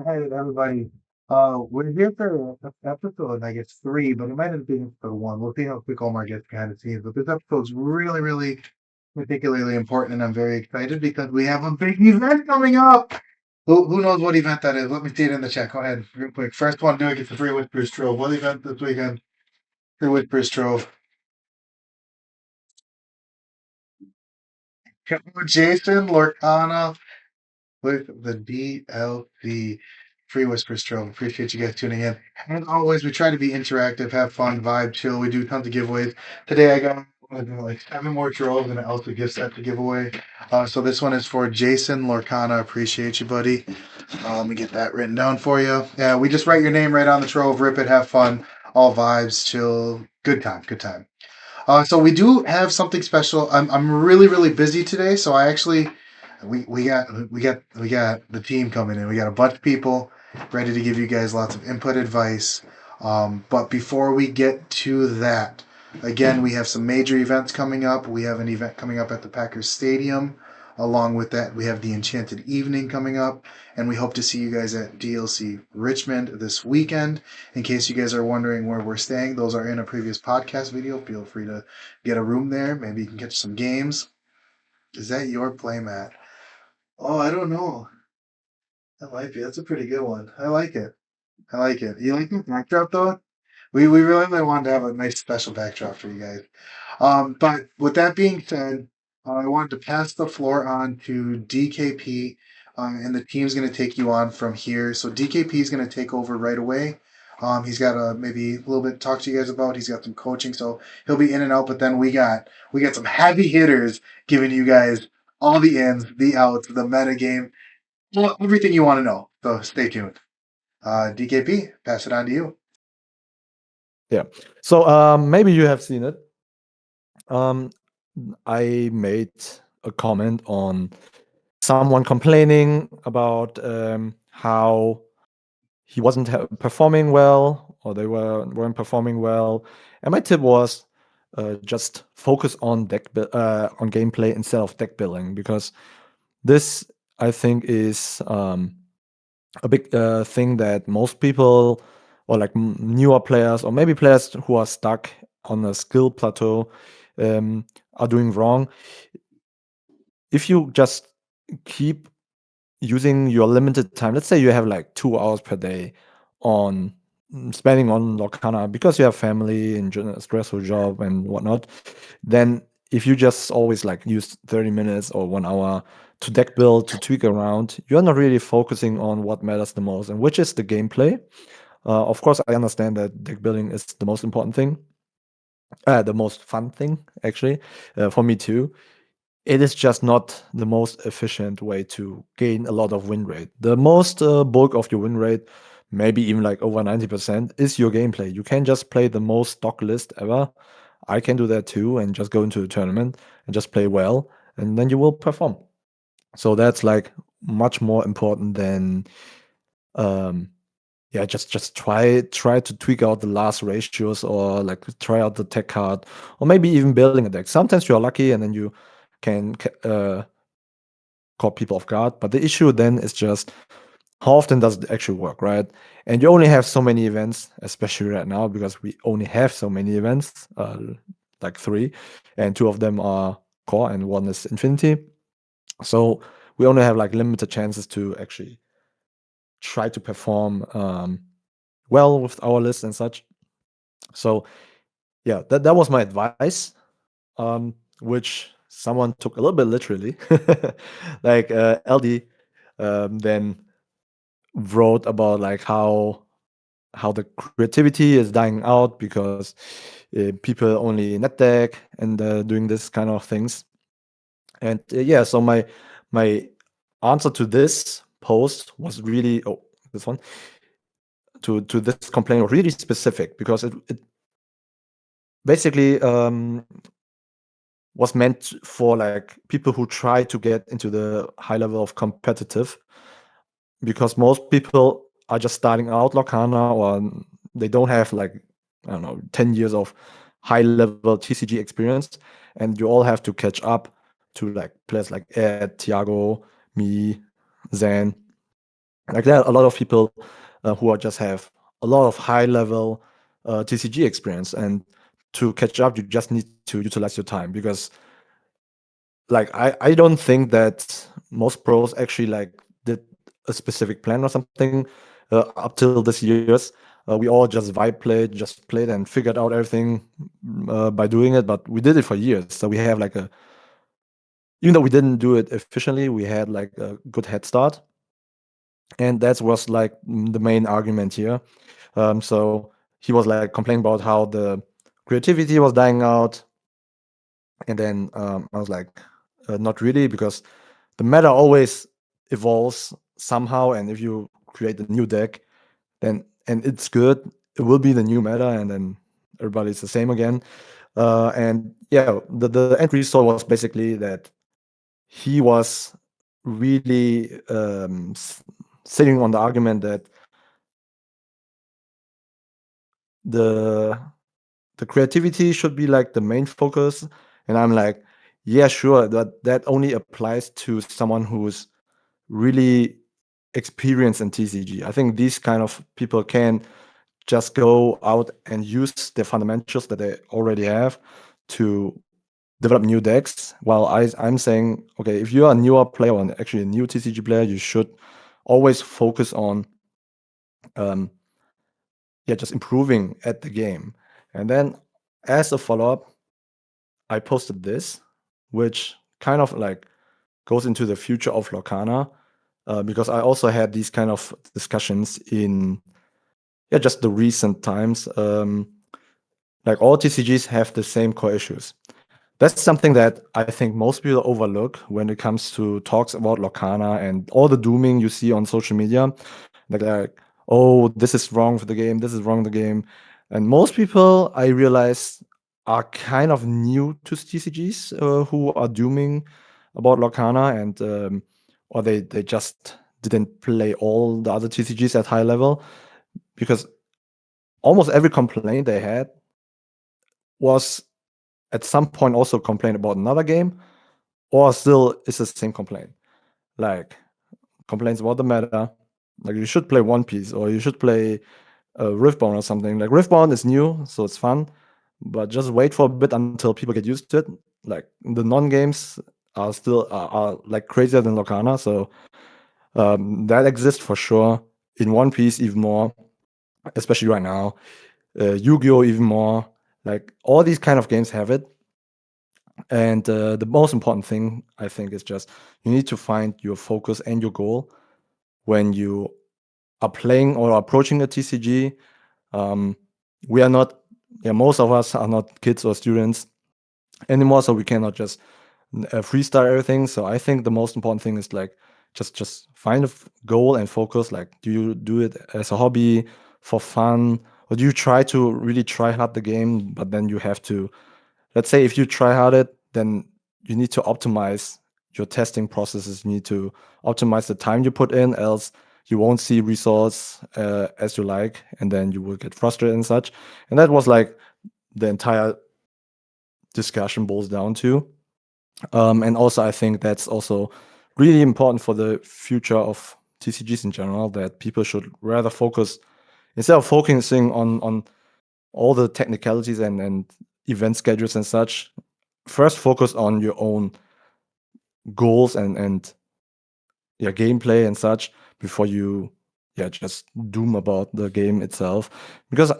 Hey everybody. We're here for episode, I guess three, but it might have been episode one. We'll see how quick Omar gets behind the scenes. But this episode's really, really particularly important, and I'm very excited because we have a big event coming up. Who knows what event that is? Let me see it in the chat. Go ahead, real quick. First one doing it's the Free Whispers Trove. What event this weekend? Free Whispers Trove. Jason Lorcana with the DLC Free Whispers Trove. Appreciate you guys tuning in. As always, we try to be interactive, have fun, vibe, chill. We do tons of giveaways. Today I got like 7 more troves and an Elsa gift set to give away. So this one is for Jason Lorcana. Appreciate you, buddy. Let me get that written down for you. Yeah, we just write your name right on the trove, rip it, have fun, all vibes, chill, good time, good time. So we do have something special. I'm really really busy today, so I actually we got the team coming in. We got a bunch of people ready to give you guys lots of input advice. But before we get to that, again, we have some major events coming up. We have an event coming up at the Packers Stadium. Along with that, we have the Enchanted Evening coming up, and we hope to see you guys at DLC Richmond this weekend. In case you guys are wondering where we're staying, those are in a previous podcast video. Feel free to get a room there. Maybe you can catch some games. Is that your playmat? Oh, I don't know. That might be. That's a pretty good one. I like it. I like it. You like the backdrop though? We really wanted to have a nice special backdrop for you guys. But with that being said, I wanted to pass the floor on to DKP, and the team's going to take you on from here. So DKP is going to take over right away. He's got maybe a little bit to talk to you guys about. He's got some coaching, so he'll be in and out. But then we got some heavy hitters giving you guys all the ins, the outs, the meta game, well, everything you want to know. So stay tuned. DKP, pass it on to you. Yeah. So maybe you have seen it. I made a comment on someone complaining about how he wasn't performing well, or they weren't performing well. And my tip was just focus on on gameplay instead of deck building, because this, I think, is a big thing that most people, or like newer players, or maybe players who are stuck on a skill plateau, are doing wrong. If you just keep using your limited time, let's say you have like 2 hours per day on spending on Lorcana because you have family and a stressful job and whatnot, then if you just always like use 30 minutes or 1 hour to deck build, to tweak around, you're not really focusing on what matters the most, and which is the gameplay. Of course, I understand that deck building is the most important thing, the most fun thing, actually, for me too. It is just not the most efficient way to gain a lot of win rate. The most bulk of your win rate, maybe even like over 90%, is your gameplay. You can just play the most stock list ever. I can do that too, and just go into a tournament and just play well, and then you will perform. So that's like much more important than yeah, just try to tweak out the last ratios, or like try out the tech card, or maybe even building a deck. Sometimes you're lucky and then you can caught people off guard. But the issue then is just how often does it actually work, right? And you only have so many events, especially right now, because we only have so many events, like 3, and 2 of them are core and 1 is infinity. So we only have like limited chances to actually try to perform well with our list and such. So yeah, that was my advice, which someone took a little bit literally. Like LD then wrote about like how the creativity is dying out because people only net deck and doing this kind of things. And yeah, so my answer to this post was really this one to this complaint was really specific, because it basically was meant for like people who try to get into the high level of competitive, because most people are just starting out Lorcana, or they don't have like, I don't know, 10 years of high level TCG experience, and you all have to catch up to like players like Ed, Thiago, me, Zan. Like there are a lot of people who are just have a lot of high level TCG experience, and to catch up, you just need to utilize your time, because like I don't think that most pros actually like did a specific plan or something up till this year's. We all just just played and figured out everything by doing it, but we did it for years. So we have like even though we didn't do it efficiently, we had like a good head start. And that was like the main argument here. So he was like complaining about how the creativity was dying out. And then I was like, not really, because the meta always evolves somehow. And if you create a new deck, then and it's good, it will be the new meta, and then everybody's the same again. And yeah, the end result was basically that he was really sitting on the argument that the the creativity should be like the main focus. And I'm like, yeah, sure, that only applies to someone who's really experienced in TCG. I think these kind of people can just go out and use the fundamentals that they already have to develop new decks. While I'm saying, okay, if you're a newer player, or actually a new TCG player, you should always focus on um, just improving at the game. And then as a follow-up, I posted this, which kind of like goes into the future of Lorcana, because I also had these kind of discussions in just the recent times. Like all TCGs have the same core issues. That's something that I think most people overlook when it comes to talks about Lorcana and all the dooming you see on social media. Like, oh, this is wrong for the game, this is wrong for the game. And most people, I realize, are kind of new to TCGs who are dooming about Lorcana, and or they just didn't play all the other TCGs at high level, because almost every complaint they had was at some point also complain about another game, or still it's the same complaint. Like complaints about the meta, like you should play One Piece, or you should play Riftbound or something. Like Riftbound is new, so it's fun, but just wait for a bit until people get used to it. Like the non-games are still are like crazier than Lorcana, so that exists for sure. In One Piece even more, especially right now. Yu-Gi-Oh even more. Like all these kind of games have it. And the most important thing, I think, is just you need to find your focus and your goal when you are playing or approaching a TCG. We are not, most of us are not kids or students anymore, so we cannot just freestyle everything. So I think the most important thing is like just find a goal and focus. Like, do you do it as a hobby for fun, or do you try to really try hard the game? But then you have to, let's say, if you try hard it, then you need to optimize your testing processes. You need to optimize the time you put in, else you won't see results as you like, and then you will get frustrated and such. And that was like the entire discussion boils down to. And also, I think that's also really important for the future of TCGs in general, that people should rather focus, instead of focusing on all the technicalities and event schedules and such, first focus on your own goals and gameplay and such before you just doom about the game itself. Because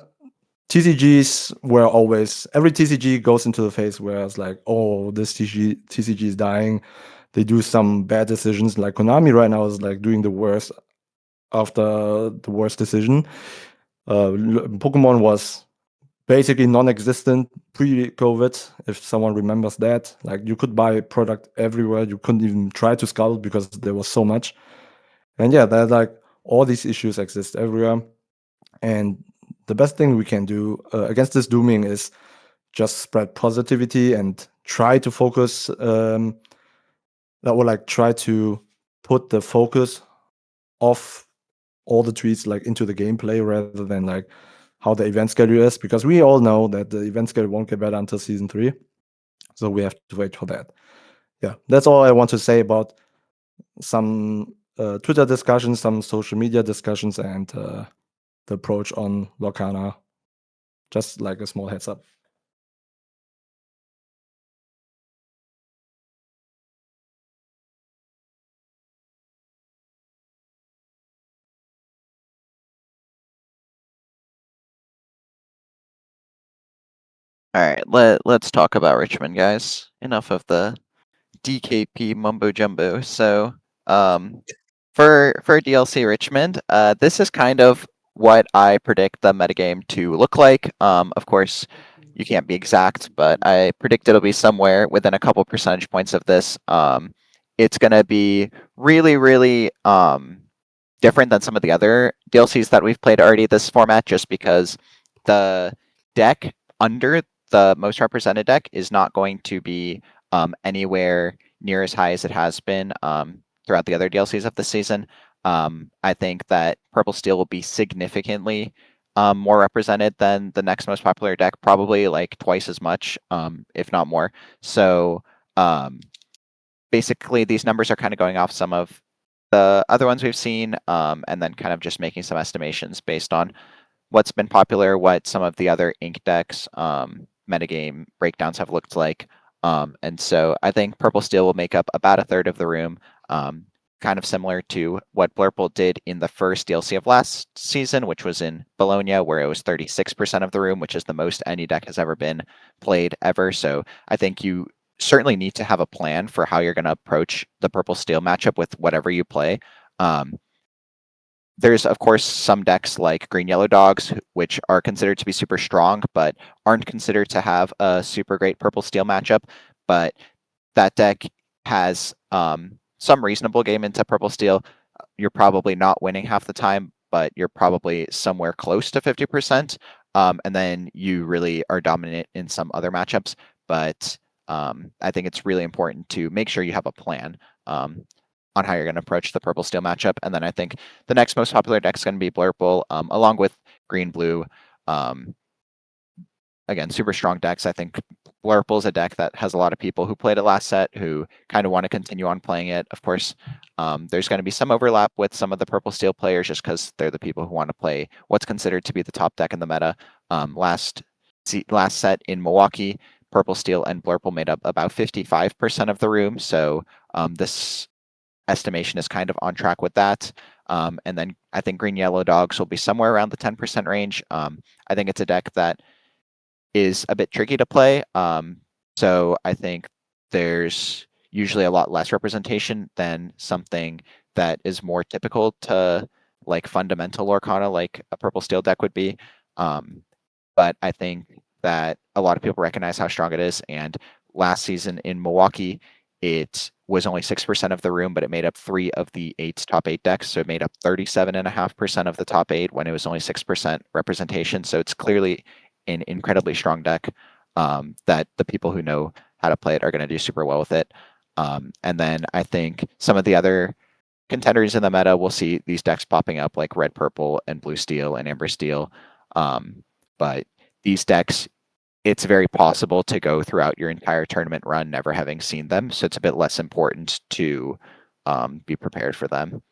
TCGs were always, every TCG goes into the phase where it's like, oh, this TCG is dying. They do some bad decisions. Like Konami right now is like doing the worst after the worst decision. Pokemon was basically non-existent pre-COVID, if someone remembers that. Like, you could buy product everywhere. You couldn't even try to scout because there was so much. And yeah, there's like all these issues exist everywhere. And the best thing we can do against this dooming is just spread positivity and try to focus that would like try to put the focus of all the tweets like into the gameplay rather than like how the event schedule is, because we all know that the event schedule won't get better until season 3, so we have to wait for that. Yeah, that's all I want to say about some Twitter discussions, some social media discussions, and the approach on Lorcana. Just like a small heads up. All right, let's talk about Richmond, guys. Enough of the DKP mumbo jumbo. So, for DLC Richmond, this is kind of what I predict the metagame to look like. Of course, you can't be exact, but I predict it'll be somewhere within a couple percentage points of this. It's gonna be really, really different than some of the other DLCs that we've played already this format, just because the deck under the most represented deck is not going to be anywhere near as high as it has been throughout the other DLCs of the season. I think that Purple Steel will be significantly more represented than the next most popular deck, probably like twice as much, if not more. So basically, these numbers are kind of going off some of the other ones we've seen, and then kind of just making some estimations based on what's been popular, what some of the other ink decks metagame breakdowns have looked like. And so I think Purple Steel will make up about a third of the room, kind of similar to what Blurple did in the first DLC of last season, which was in Bologna, where it was 36% of the room, which is the most any deck has ever been played ever. So I think you certainly need to have a plan for how you're going to approach the Purple Steel matchup with whatever you play. There's, of course, some decks like Green Yellow Dogs, which are considered to be super strong, but aren't considered to have a super great Purple Steel matchup. But that deck has some reasonable game into Purple Steel. You're probably not winning half the time, but you're probably somewhere close to 50%. And then you really are dominant in some other matchups. But I think it's really important to make sure you have a plan on how you're going to approach the Purple Steel matchup. And then I think the next most popular deck is going to be Blurple, along with Green Blue. Again, super strong decks. I think Blurple is a deck that has a lot of people who played it last set who kind of want to continue on playing it. Of course, there's going to be some overlap with some of the Purple Steel players just because they're the people who want to play what's considered to be the top deck in the meta. Last set in Milwaukee, Purple Steel and Blurple made up about 55% of the room. So this estimation is kind of on track with that. And then I think Green Yellow Dogs will be somewhere around the 10% range. I think it's a deck that is a bit tricky to play. So I think there's usually a lot less representation than something that is more typical to like fundamental Lorcana, like a Purple Steel deck would be. But I think that a lot of people recognize how strong it is. And last season in Milwaukee, it was only 6% of the room, but it made up 3 of the 8 top 8 decks. So it made up 37.5% of the top 8 when it was only 6% representation. So it's clearly an incredibly strong deck that the people who know how to play it are going to do super well with it. And then I think some of the other contenders in the meta will see these decks popping up like Red Purple and Blue Steel and Amber Steel. But these decks, it's very possible to go throughout your entire tournament run never having seen them. So it's a bit less important to be prepared for them.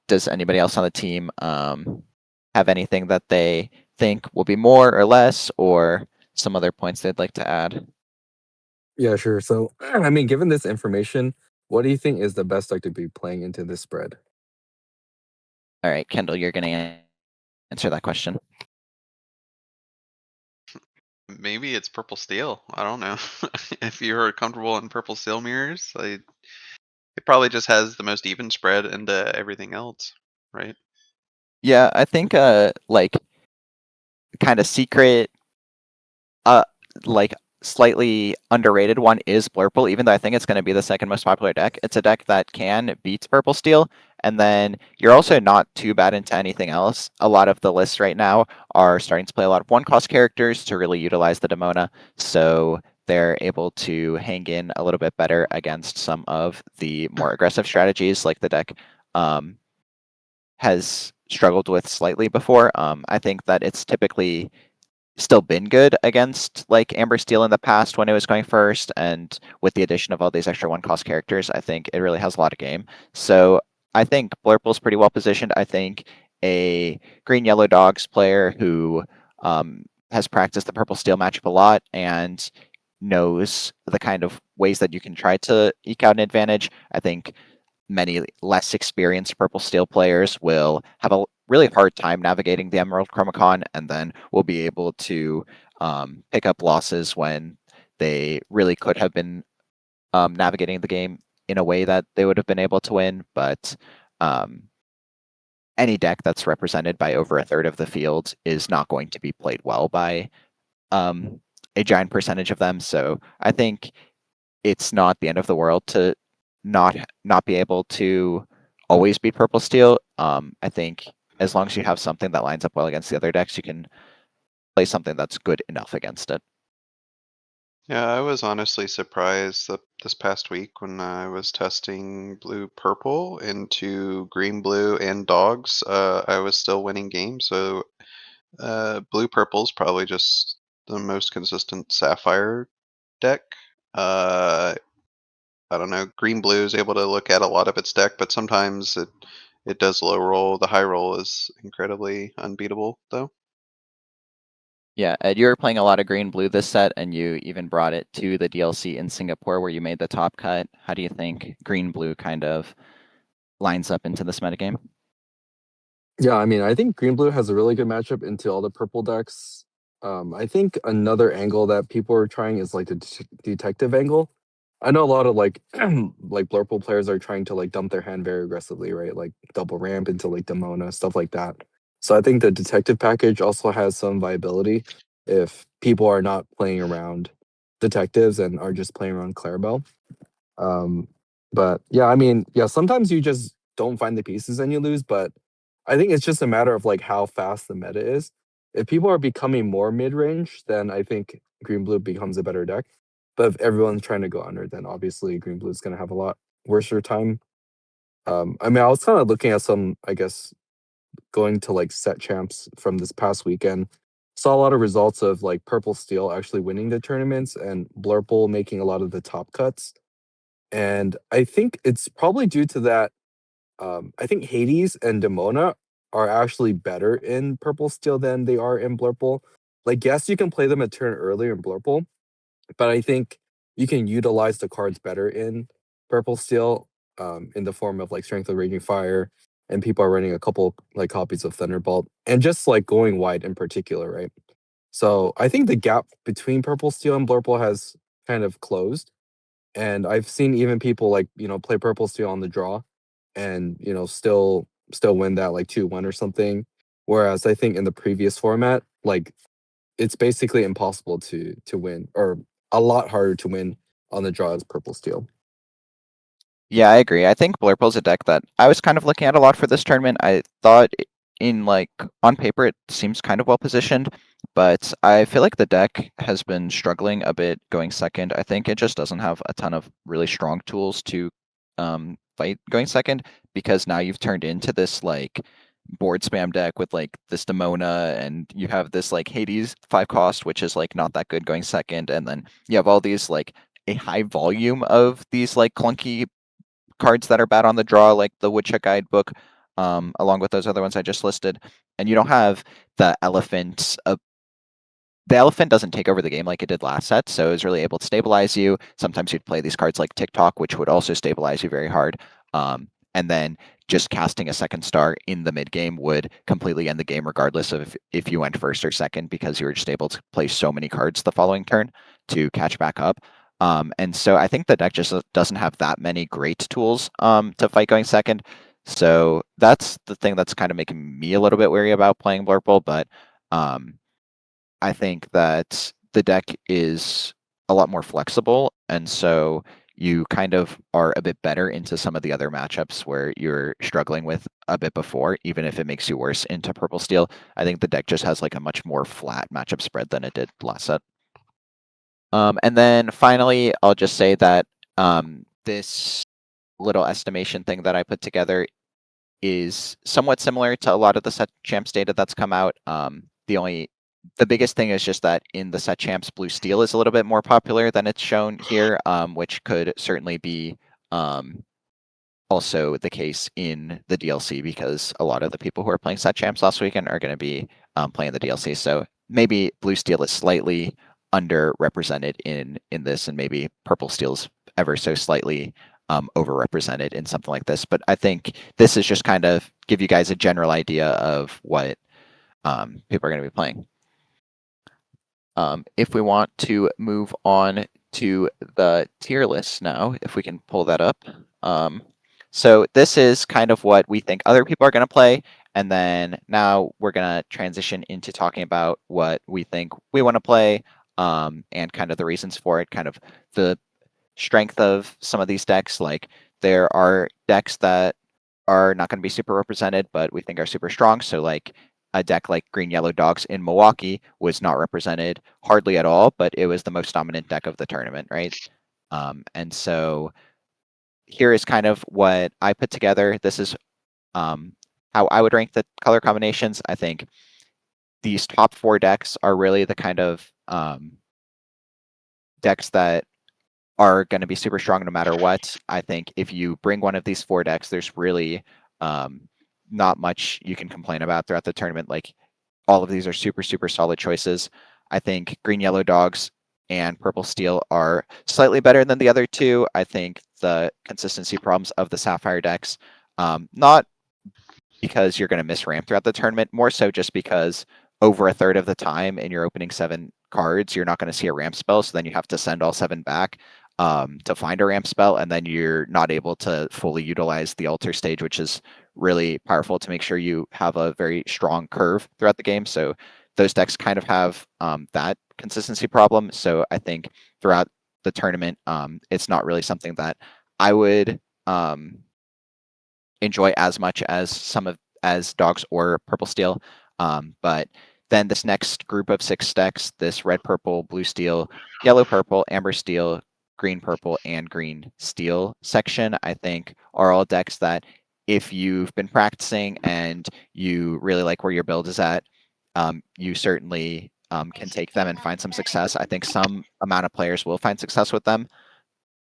Does anybody else on the team have anything that they think will be more or less, or some other points they'd like to add? Yeah, sure. So, I mean, given this information, what do you think is the best deck to be playing into this spread? All right, Kendall, you're going to answer that question. Maybe it's Purple Steel. I don't know. If you're comfortable in Purple Steel mirrors, it probably just has the most even spread into everything else, right? Yeah, I think like kind of secret, like slightly underrated one is Blurple, even though I think it's going to be the second most popular deck. It's a deck that can beat Purple Steel, and then you're also not too bad into anything else. A lot of the lists right now are starting to play a lot of one-cost characters to really utilize the Demona, so they're able to hang in a little bit better against some of the more aggressive strategies like the deck has struggled with slightly before. I think that it's typically still been good against like Amber Steel in the past when it was going first, and with the addition of all these extra one-cost characters, I think it really has a lot of game. So I think Blurple's pretty well positioned. I think a green-yellow dogs player who has practiced the purple steel matchup a lot and knows the kind of ways that you can try to eke out an advantage. I think many less experienced purple steel players will have a really hard time navigating the Emerald Chromacon, and then will be able to pick up losses when they really could have been navigating the game in a way that they would have been able to win. But any deck that's represented by over a third of the field is not going to be played well by a giant percentage of them. So I think it's not the end of the world to not be able to always beat purple steel. I think as long as you have something that lines up well against the other decks, you can play something that's good enough against it. Yeah, I was honestly surprised that this past week when I was testing blue purple into green blue and dogs, I was still winning games. So blue purple's probably just the most consistent sapphire deck. I don't know. Green blue is able to look at a lot of its deck, but sometimes it does low roll. The high roll is incredibly unbeatable, though. Yeah, Ed, you were playing a lot of green blue this set, and you even brought it to the DLC in Singapore where you made the top cut. How do you think green blue kind of lines up into this metagame? Yeah, I mean, I think green blue has a really good matchup into all the purple decks. I think another angle that people are trying is like the detective angle. I know a lot of like like Blurple players are trying to like dump their hand very aggressively, right? Like double ramp into like Demona, stuff like that. So I think the detective package also has some viability if people are not playing around detectives and are just playing around Clarabelle. But yeah, I mean, yeah, sometimes you just don't find the pieces and you lose, but I think it's just a matter of like how fast the meta is. If people are becoming more mid-range, then I think green blue becomes a better deck. But if everyone's trying to go under, then obviously green blue is going to have a lot worse time. I mean, I was kind of looking at some, I guess, going to like set champs from this past weekend. Saw a lot of results of like purple steel actually winning the tournaments and Blurple making a lot of the top cuts. And I think it's probably due to that. I think Hades and Demona are actually better in Purple Steel than they are in Blurple. Like, yes, you can play them a turn earlier in Blurple, but I think you can utilize the cards better in Purple Steel, in the form of like Strength of Raging Fire, and people are running a couple like copies of Thunderbolt, and just like going wide in particular, right? So I think the gap between Purple Steel and Blurple has kind of closed. And I've seen even people like, play purple steel on the draw and, still win that like 2-1 or something. Whereas I think in the previous format, like it's basically impossible to win, or a lot harder to win on the draw as purple steel. Yeah, I agree. I think Blurple's a deck that I was kind of looking at a lot for this tournament. I thought in like on paper it seems kind of well positioned, but I feel like the deck has been struggling a bit going second. I think it just doesn't have a ton of really strong tools to fight going second, because now you've turned into this like board spam deck with like this Demona, and you have this like Hades 5 cost, which is like not that good going second, and then you have all these like a high volume of these like clunky cards that are bad on the draw, like the Woodchuck Guidebook, along with those other ones I just listed. And you don't have the elephant. The elephant doesn't take over the game like it did last set, so it's really able to stabilize you. Sometimes you'd play these cards like TikTok, which would also stabilize you very hard. And then just casting a second star in the mid game would completely end the game, regardless of if you went first or second, because you were just able to play so many cards the following turn to catch back up. And so I think the deck just doesn't have that many great tools to fight going second. So that's the thing that's kind of making me a little bit wary about playing Blurple. But I think that the deck is a lot more flexible, and so you kind of are a bit better into some of the other matchups where you're struggling with a bit before, even if it makes you worse into purple steel. I think the deck just has like a much more flat matchup spread than it did last set. And then finally, I'll just say that this little estimation thing that I put together is somewhat similar to a lot of the set champs data that's come out. The biggest thing is just that in the set champs, blue steel is a little bit more popular than it's shown here, which could certainly be also the case in the DLC, because a lot of the people who are playing set champs last weekend are going to be playing the DLC. So maybe blue steel is slightly underrepresented in this, and maybe purple steel's ever so slightly overrepresented in something like this. But I think this is just kind of give you guys a general idea of what people are going to be playing. If we want to move on to the tier list now, if we can pull that up. So this is kind of what we think other people are going to play. And then now we're going to transition into talking about what we think we want to play, and kind of the reasons for it, kind of the strength of some of these decks. Like, there are decks that are not going to be super represented, but we think are super strong. So like a deck like Green Yellow Dogs in Milwaukee was not represented hardly at all, but it was the most dominant deck of the tournament, right? And so here is kind of what I put together. This is how I would rank the color combinations. I think these top 4 decks are really the kind of decks that are going to be super strong no matter what. I think if you bring one of these 4 decks, there's really not much you can complain about throughout the tournament. Like, all of these are super, super solid choices. I think Green Yellow Dogs and Purple Steel are slightly better than the other 2. I think the consistency problems of the Sapphire decks, not because you're going to miss ramp throughout the tournament, more so just because over a third of the time in your opening 7 cards, you're not going to see a ramp spell, so then you have to send all 7 back to find a ramp spell, and then you're not able to fully utilize the altar stage, which is really powerful to make sure you have a very strong curve throughout the game. So those decks kind of have that consistency problem. So I think throughout the tournament, it's not really something that I would enjoy as much as Dogs or Purple Steel. But then this next group of 6 decks, this red, purple, blue steel, yellow, purple, amber steel, green, purple, and green steel section, I think are all decks that if you've been practicing and you really like where your build is at, you certainly can take them and find some success. I think some amount of players will find success with them.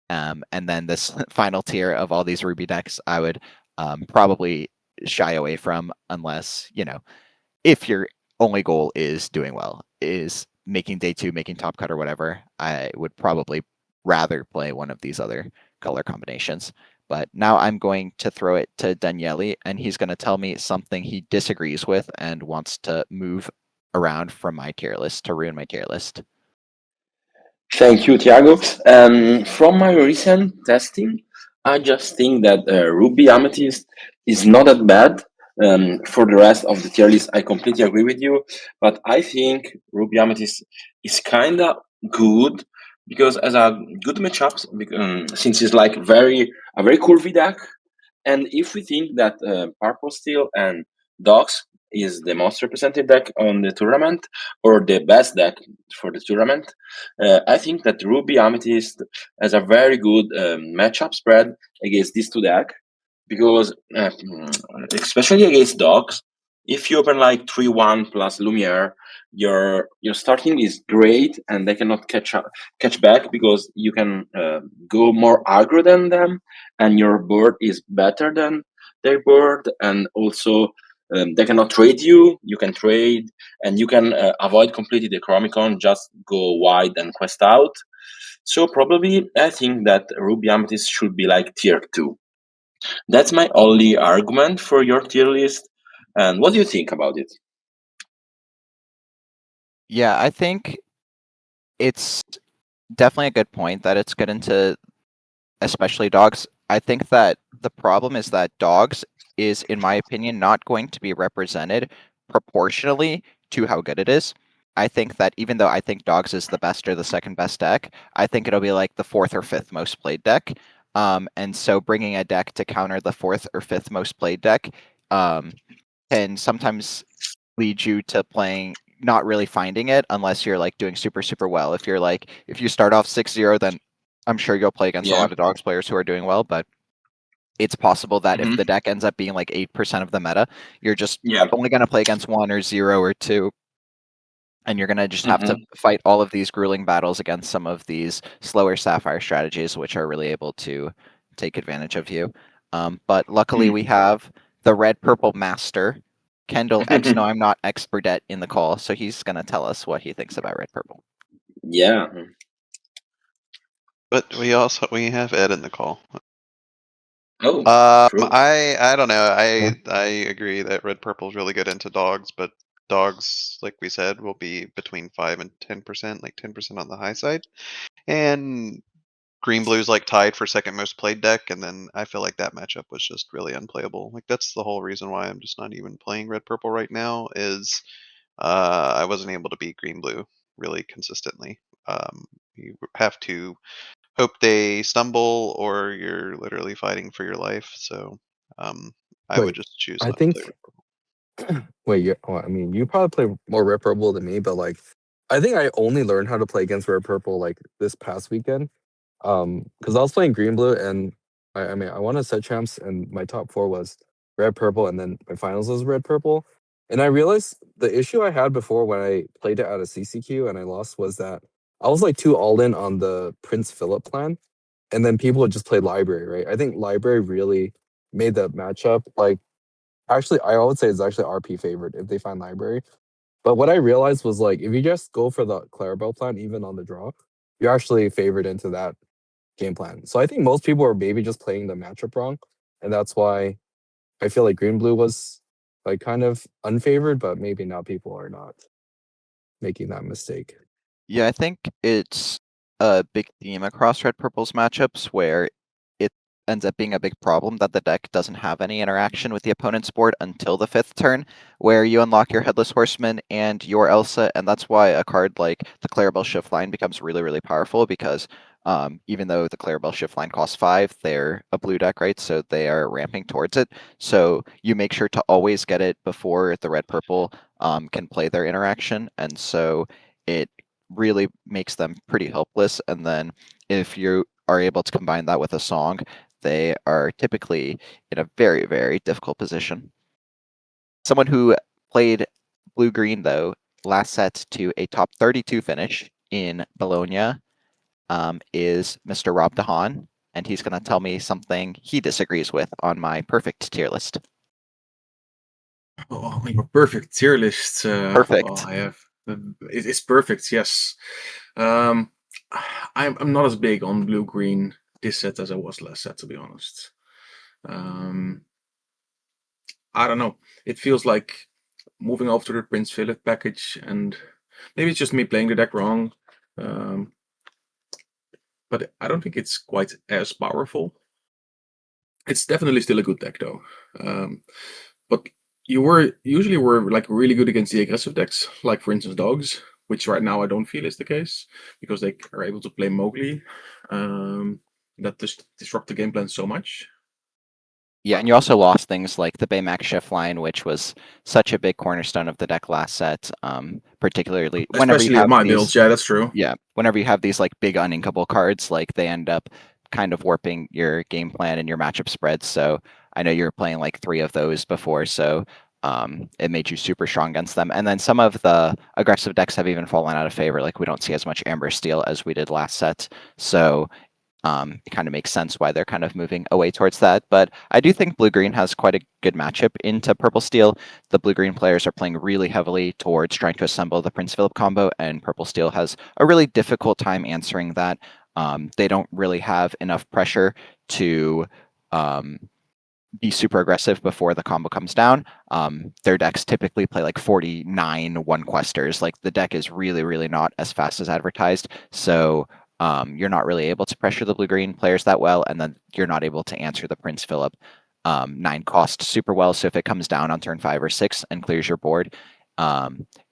And then this final tier of all these Ruby decks, I would probably shy away from, unless, if your only goal is doing well, is making day 2, making top cut or whatever. I would probably rather play one of these other color combinations. But now I'm going to throw it to Daniele, and he's going to tell me something he disagrees with and wants to move around from my tier list to ruin my tier list. Thank you, Thiago. From my recent testing, I just think that Ruby Amethyst is not that bad. For the rest of the tier list, I completely agree with you. But I think Ruby Amethyst is kind of good because as a good matchup, since it's like a very curvy deck. And if we think that Purple Steel and Dogs is the most represented deck on the tournament, or the best deck for the tournament, I think that Ruby Amethyst has a very good matchup spread against these 2 decks, because especially against Dogs, if you open like 3-1 plus Lumiere, your starting is great, and they cannot catch back because you can go more aggro than them, and your board is better than their board, and also they cannot trade you. You can trade, and you can avoid completely the Chromicon, just go wide and quest out. So probably I think that Ruby Amethyst should be like tier 2. That's my only argument for your tier list. And what do you think about it? Yeah, I think it's definitely a good point that it's good into especially Dogs. I think that the problem is that Dogs is, in my opinion, not going to be represented proportionally to how good it is. I think that even though I think Dogs is the best or the second best deck, I think it'll be like the fourth or fifth most played deck. And so bringing a deck to counter the fourth or fifth most played deck can sometimes lead you to playing not really finding it unless you're like doing super, super well. If you start off 6-0, then I'm sure you'll play against a lot of Dogs players who are doing well, but it's possible that if the deck ends up being like 8% of the meta, you're just only going to play against 1 or 0 or 2. And you're going to just have to fight all of these grueling battles against some of these slower Sapphire strategies, which are really able to take advantage of you. But luckily we have the red-purple master, Kendall X. No, I'm not X Burdette in the call, so he's going to tell us what he thinks about red-purple. Yeah. But we have Ed in the call. Oh, true. I don't know. I agree that red purple is really good into Dogs, but Dogs, like we said, will be between 5 and 10%, like 10% on the high side. And green blue's like tied for second most played deck, and then I feel like that matchup was just really unplayable. Like that's the whole reason why I'm just not even playing red purple right now is I wasn't able to beat green blue really consistently. You have to hope they stumble or you're literally fighting for your life. So I would just choose I not think. to play. I mean, you probably play more red purple than me, but like, I think I only learned how to play against red purple like this past weekend. Because I was playing green blue, and I mean, I won a set champs, and my top 4 was red purple, and then my finals was red purple. And I realized the issue I had before when I played it at a CCQ and I lost was that I was like too all in on the Prince Philip plan, and then people would just play library, right? I think library really made the matchup like. Actually, I would say it's actually RP favorite if they find library. But what I realized was like if you just go for the Clarabelle plan, even on the draw, you're actually favored into that game plan. So I think most people are maybe just playing the matchup wrong, and that's why I feel like green blue was like kind of unfavored, but maybe now people are not making that mistake. Yeah, I think it's a big theme across red purple's matchups where it ends up being a big problem that the deck doesn't have any interaction with the opponent's board until the 5th turn, where you unlock your Headless Horseman and your Elsa, and that's why a card like the Clarabelle Shift Line becomes really, really powerful, because even though the Clarabelle Shift Line costs 5, they're a blue deck, right? So they are ramping towards it. So you make sure to always get it before the red-purple can play their interaction, and so it really makes them pretty helpless. And then if you are able to combine that with a song, they are typically in a very, very difficult position. Someone who played blue-green, though, last set to a top 32 finish in Bologna is Mr. Rob Haan, and he's going to tell me something he disagrees with on my perfect tier list. Oh, your perfect tier list. Perfect. Well, I have. It's perfect. Yes. I'm not as big on blue green this set as I was last set, to be honest. I don't know. It feels like moving over to the Prince Philip package, and maybe it's just me playing the deck wrong. But I don't think it's quite as powerful. It's definitely still a good deck, though. But you usually were like really good against the aggressive decks, like for instance Dogs, which right now I don't feel is the case because they are able to play Mowgli. That just disrupt the game plan so much. Yeah, and you also lost things like the Baymax Shift Line, which was such a big cornerstone of the deck last set, particularly whenever Especially you have my these, builds, yeah, that's true. Yeah, whenever you have these like big uninkable cards, like they end up kind of warping your game plan and your matchup spreads. So I know you were playing like 3 of those before, so it made you super strong against them. And then some of the aggressive decks have even fallen out of favor. Like we don't see as much Amber Steel as we did last set. So it kind of makes sense why they're kind of moving away towards that. But I do think blue-green has quite a good matchup into purple-steel. The blue-green players are playing really heavily towards trying to assemble the Prince Philip combo, and purple-steel has a really difficult time answering that. They don't really have enough pressure to be super aggressive before the combo comes down. Their decks typically play like 49 one-questers. Like the deck is really, really not as fast as advertised. So you're not really able to pressure the blue-green players that well, and then you're not able to answer the Prince Philip 9 cost super well. So if it comes down on turn 5 or 6 and clears your board,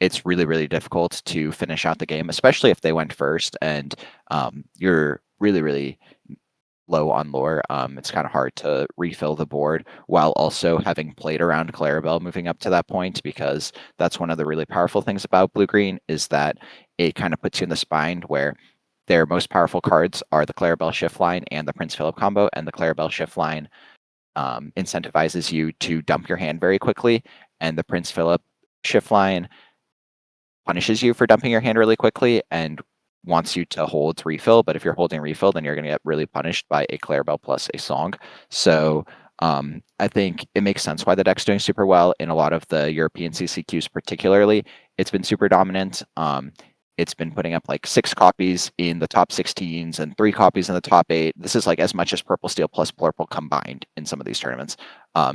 it's really, really difficult to finish out the game, especially if they went first and you're really, really low on lore. It's kind of hard to refill the board while also having played around Clarabelle moving up to that point, because that's one of the really powerful things about blue-green is that it kind of puts you in the spine where their most powerful cards are the Clarabelle shift line and the Prince Philip combo, and the Clarabelle shift line incentivizes you to dump your hand very quickly, and the Prince Philip shift line punishes you for dumping your hand really quickly and wants you to hold refill. But if you're holding refill, then you're going to get really punished by a Clarabelle plus a Song. So I think it makes sense why the deck's doing super well in a lot of the European CCQs particularly. It's been super dominant. It's been putting up like 6 copies in the top 16s and 3 copies in the top 8. This is like as much as Purple Steel plus Purple combined in some of these tournaments.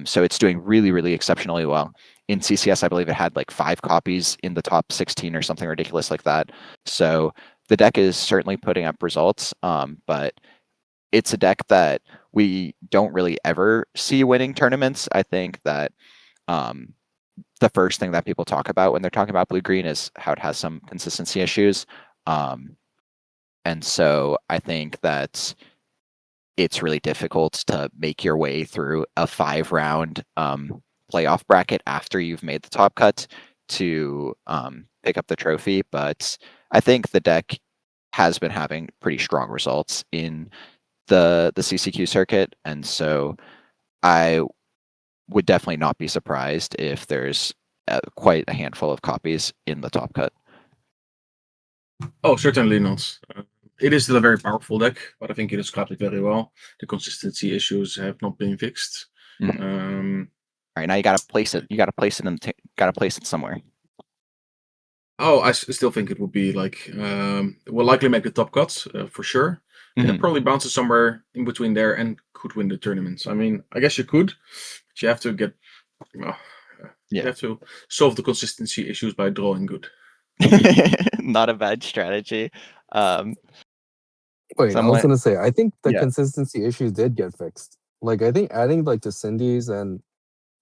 So it's doing really, really exceptionally well. In CCS, I believe it had like 5 copies in the top 16 or something ridiculous like that. So the deck is certainly putting up results, but it's a deck that we don't really ever see winning tournaments. I think that the first thing that people talk about when they're talking about blue-green is how it has some consistency issues. And so I think that it's really difficult to make your way through a 5-round playoff bracket after you've made the top cut to pick up the trophy. But I think the deck has been having pretty strong results in the CCQ circuit. And so I would definitely not be surprised if there's quite a handful of copies in the top cut. Oh, certainly not. It is still a very powerful deck, but I think it described it very well. The consistency issues have not been fixed. All right, now you gotta place it. You gotta place it gotta place it somewhere. Oh, I still think it would be like will likely make the top cuts for sure. It probably bounces somewhere in between there and could win the tournaments. I mean, I guess you could, but you have to get you have to solve the consistency issues by drawing good. Not a bad strategy. Wait, I was gonna say, I think the Yeah. consistency issues did get fixed. Like, I think adding like the Cindy's and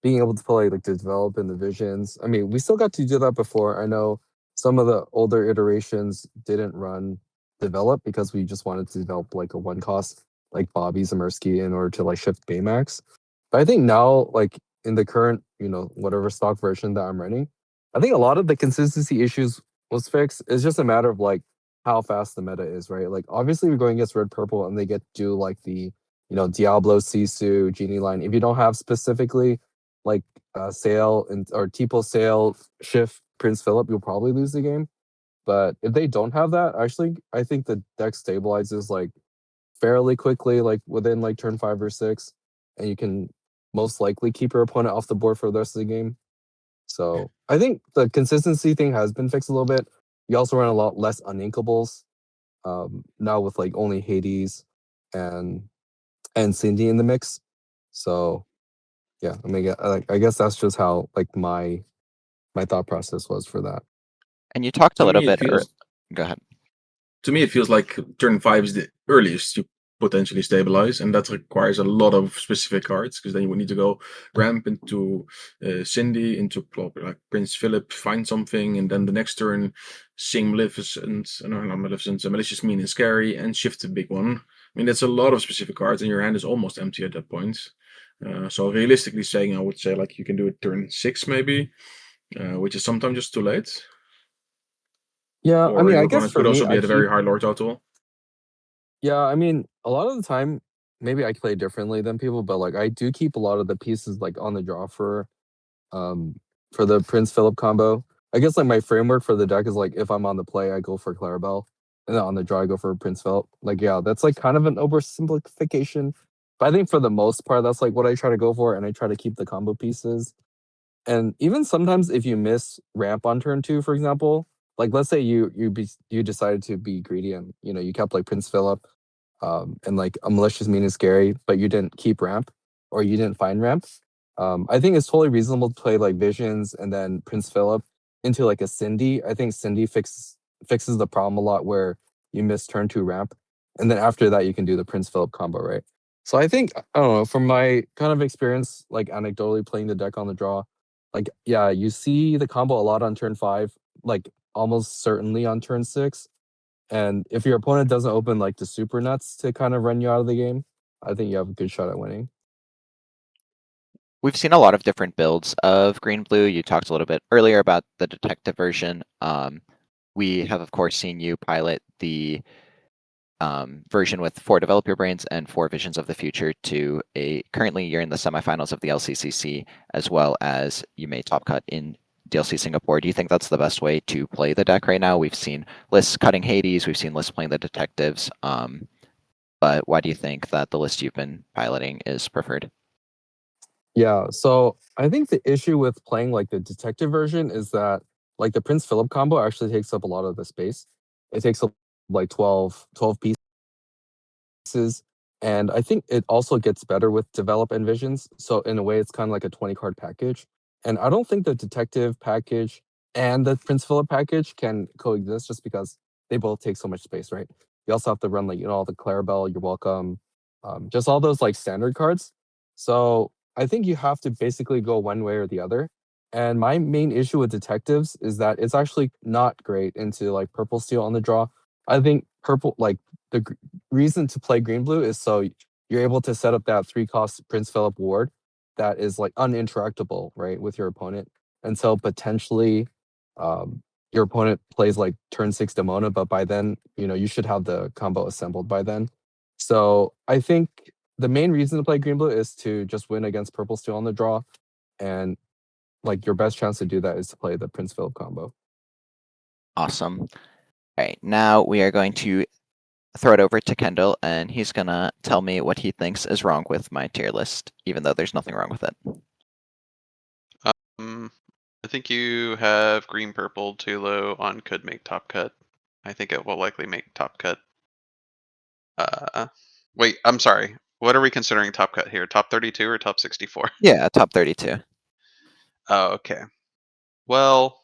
being able to play like to develop in the visions. I mean, we still got to do that before. I know some of the older iterations didn't run develop because we just wanted to develop like a 1-cost like Bobby Zemersky in order to like shift Baymax. But I think now, like in the current, whatever stock version that I'm running, I think a lot of the consistency issues was fixed. It's just a matter of like how fast the meta is, right? Like obviously we're going against red purple and they get to do like the Diablo, Sisu, Genie line. If you don't have specifically like Sail or Tipo Sail shift Prince Philip, you'll probably lose the game. But if they don't have that, actually, I think the deck stabilizes like fairly quickly, like within like turn 5 or 6, and you can most likely keep your opponent off the board for the rest of the game. So I think the consistency thing has been fixed a little bit. You also run a lot less uninkables now with like only Hades and Cindy in the mix. So yeah, I mean, I guess that's just how like my thought process was for that. And you talked a little bit. Go ahead. To me, it feels like turn 5 is the earliest you potentially stabilize, and that requires a lot of specific cards because then you would need to go ramp into Cindy, into like Prince Philip, find something, and then the next turn sing Malicious, Mean, and Scary, and shift the big one. I mean, that's a lot of specific cards, and your hand is almost empty at that point. So realistically saying, I would say like you can do it turn 6 maybe, which is sometimes just too late. Yeah, or I mean, I your guess opponent for could me, also be at a very high lore total. Yeah, I mean, a lot of the time, maybe I play differently than people, but like I do keep a lot of the pieces like on the draw for the Prince Philip combo. I guess like my framework for the deck is like if I'm on the play, I go for Clarabelle, and then on the draw, I go for Prince Philip. Like, yeah, that's like kind of an oversimplification, but I think for the most part, that's like what I try to go for, and I try to keep the combo pieces. And even sometimes if you miss ramp on turn 2, for example, like let's say you decided to be greedy and you kept like Prince Philip and like a Malicious, Mean, and Scary, but you didn't keep ramp or you didn't find ramp. I think it's totally reasonable to play like Visions and then Prince Philip into like a Cindy. I think Cindy fixes the problem a lot where you miss turn 2 ramp, and then after that you can do the Prince Philip combo, right? So I think, I don't know, from my kind of experience, like anecdotally playing the deck on the draw, Like, yeah, you see the combo a lot on turn 5, like almost certainly on turn 6. And if your opponent doesn't open like the super nuts to kind of run you out of the game, I think you have a good shot at winning. We've seen a lot of different builds of green blue. You talked a little bit earlier about the detective version. We have, of course, seen you pilot the version with 4 developer brains and 4 visions of the future to currently you're in the semifinals of the LCCC, as well as you made top cut in DLC Singapore. Do you think that's the best way to play the deck right now? We've seen lists cutting Hades, we've seen lists playing the detectives, but why do you think that the list you've been piloting is preferred? Yeah, so I think the issue with playing like the detective version is that like the Prince Philip combo actually takes up a lot of the space. It takes up like 12 pieces. And I think it also gets better with develop and visions. So in a way, it's kind of like a 20 card package. And I don't think the detective package and the Prince Philip package can coexist just because they both take so much space, right? You also have to run like, all the Clarabelle, You're Welcome, just all those like standard cards. So I think you have to basically go one way or the other. And my main issue with detectives is that it's actually not great into like purple steel on the draw. I think purple, like the reason to play green blue is so you're able to set up that 3-cost Prince Philip ward that is like uninteractable, right, with your opponent. And so potentially your opponent plays like turn 6 Demona, but by then, you should have the combo assembled by then. So I think the main reason to play green blue is to just win against purple steel on the draw. And like your best chance to do that is to play the Prince Philip combo. Awesome. All right, now we are going to throw it over to Kendall, and he's gonna tell me what he thinks is wrong with my tier list, even though there's nothing wrong with it. I think you have green purple too low on could make top cut. I think it will likely make top cut. Wait, I'm sorry. What are we considering top cut here? Top 32 or top 64? Yeah, top 32. Oh, okay. Well,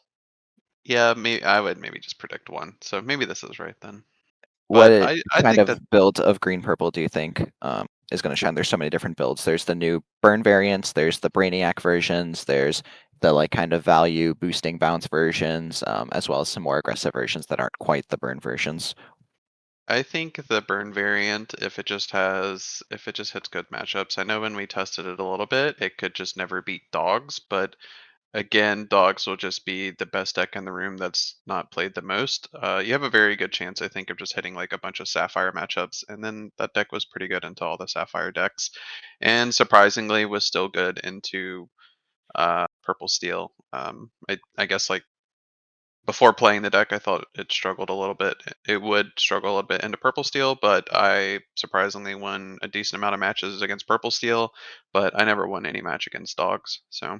yeah, I would maybe just predict 1. So maybe this is right then. But What I kind think of that build of green purple do you think is going to shine? There's so many different builds. There's the new burn variants. There's the Brainiac versions. There's the like kind of value boosting bounce versions, as well as some more aggressive versions that aren't quite the burn versions. I think the burn variant, if it just hits good matchups. I know when we tested it a little bit, it could just never beat dogs, but again, dogs will just be the best deck in the room that's not played the most. You have a very good chance, I think, of just hitting like a bunch of Sapphire matchups, and then that deck was pretty good into all the Sapphire decks, and surprisingly was still good into Purple Steel. I guess like before playing the deck, I thought it struggled a little bit. It would struggle a bit into Purple Steel, but I surprisingly won a decent amount of matches against Purple Steel, but I never won any match against dogs. So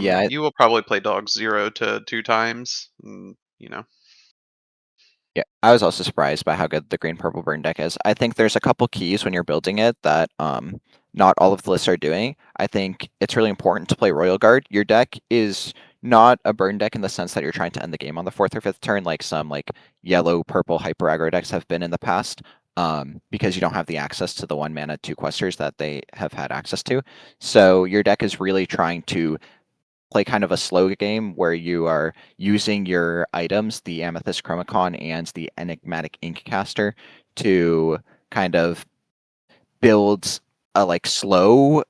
Yeah, you will probably play dogs 0 to 2 times. yeah. I was also surprised by how good the green purple burn deck is. I think there's a couple keys when you're building it that not all of the lists are doing. I think it's really important to play Royal Guard. Your deck is not a burn deck in the sense that you're trying to end the game on the 4th or 5th turn, like some like yellow purple hyper aggro decks have been in the past. Because you don't have the access to the 1 mana 2 questers that they have had access to. So your deck is really trying to play kind of a slow game where you are using your items, the Amethyst Chromacon and the Enigmatic Inkcaster, to kind of build a like slow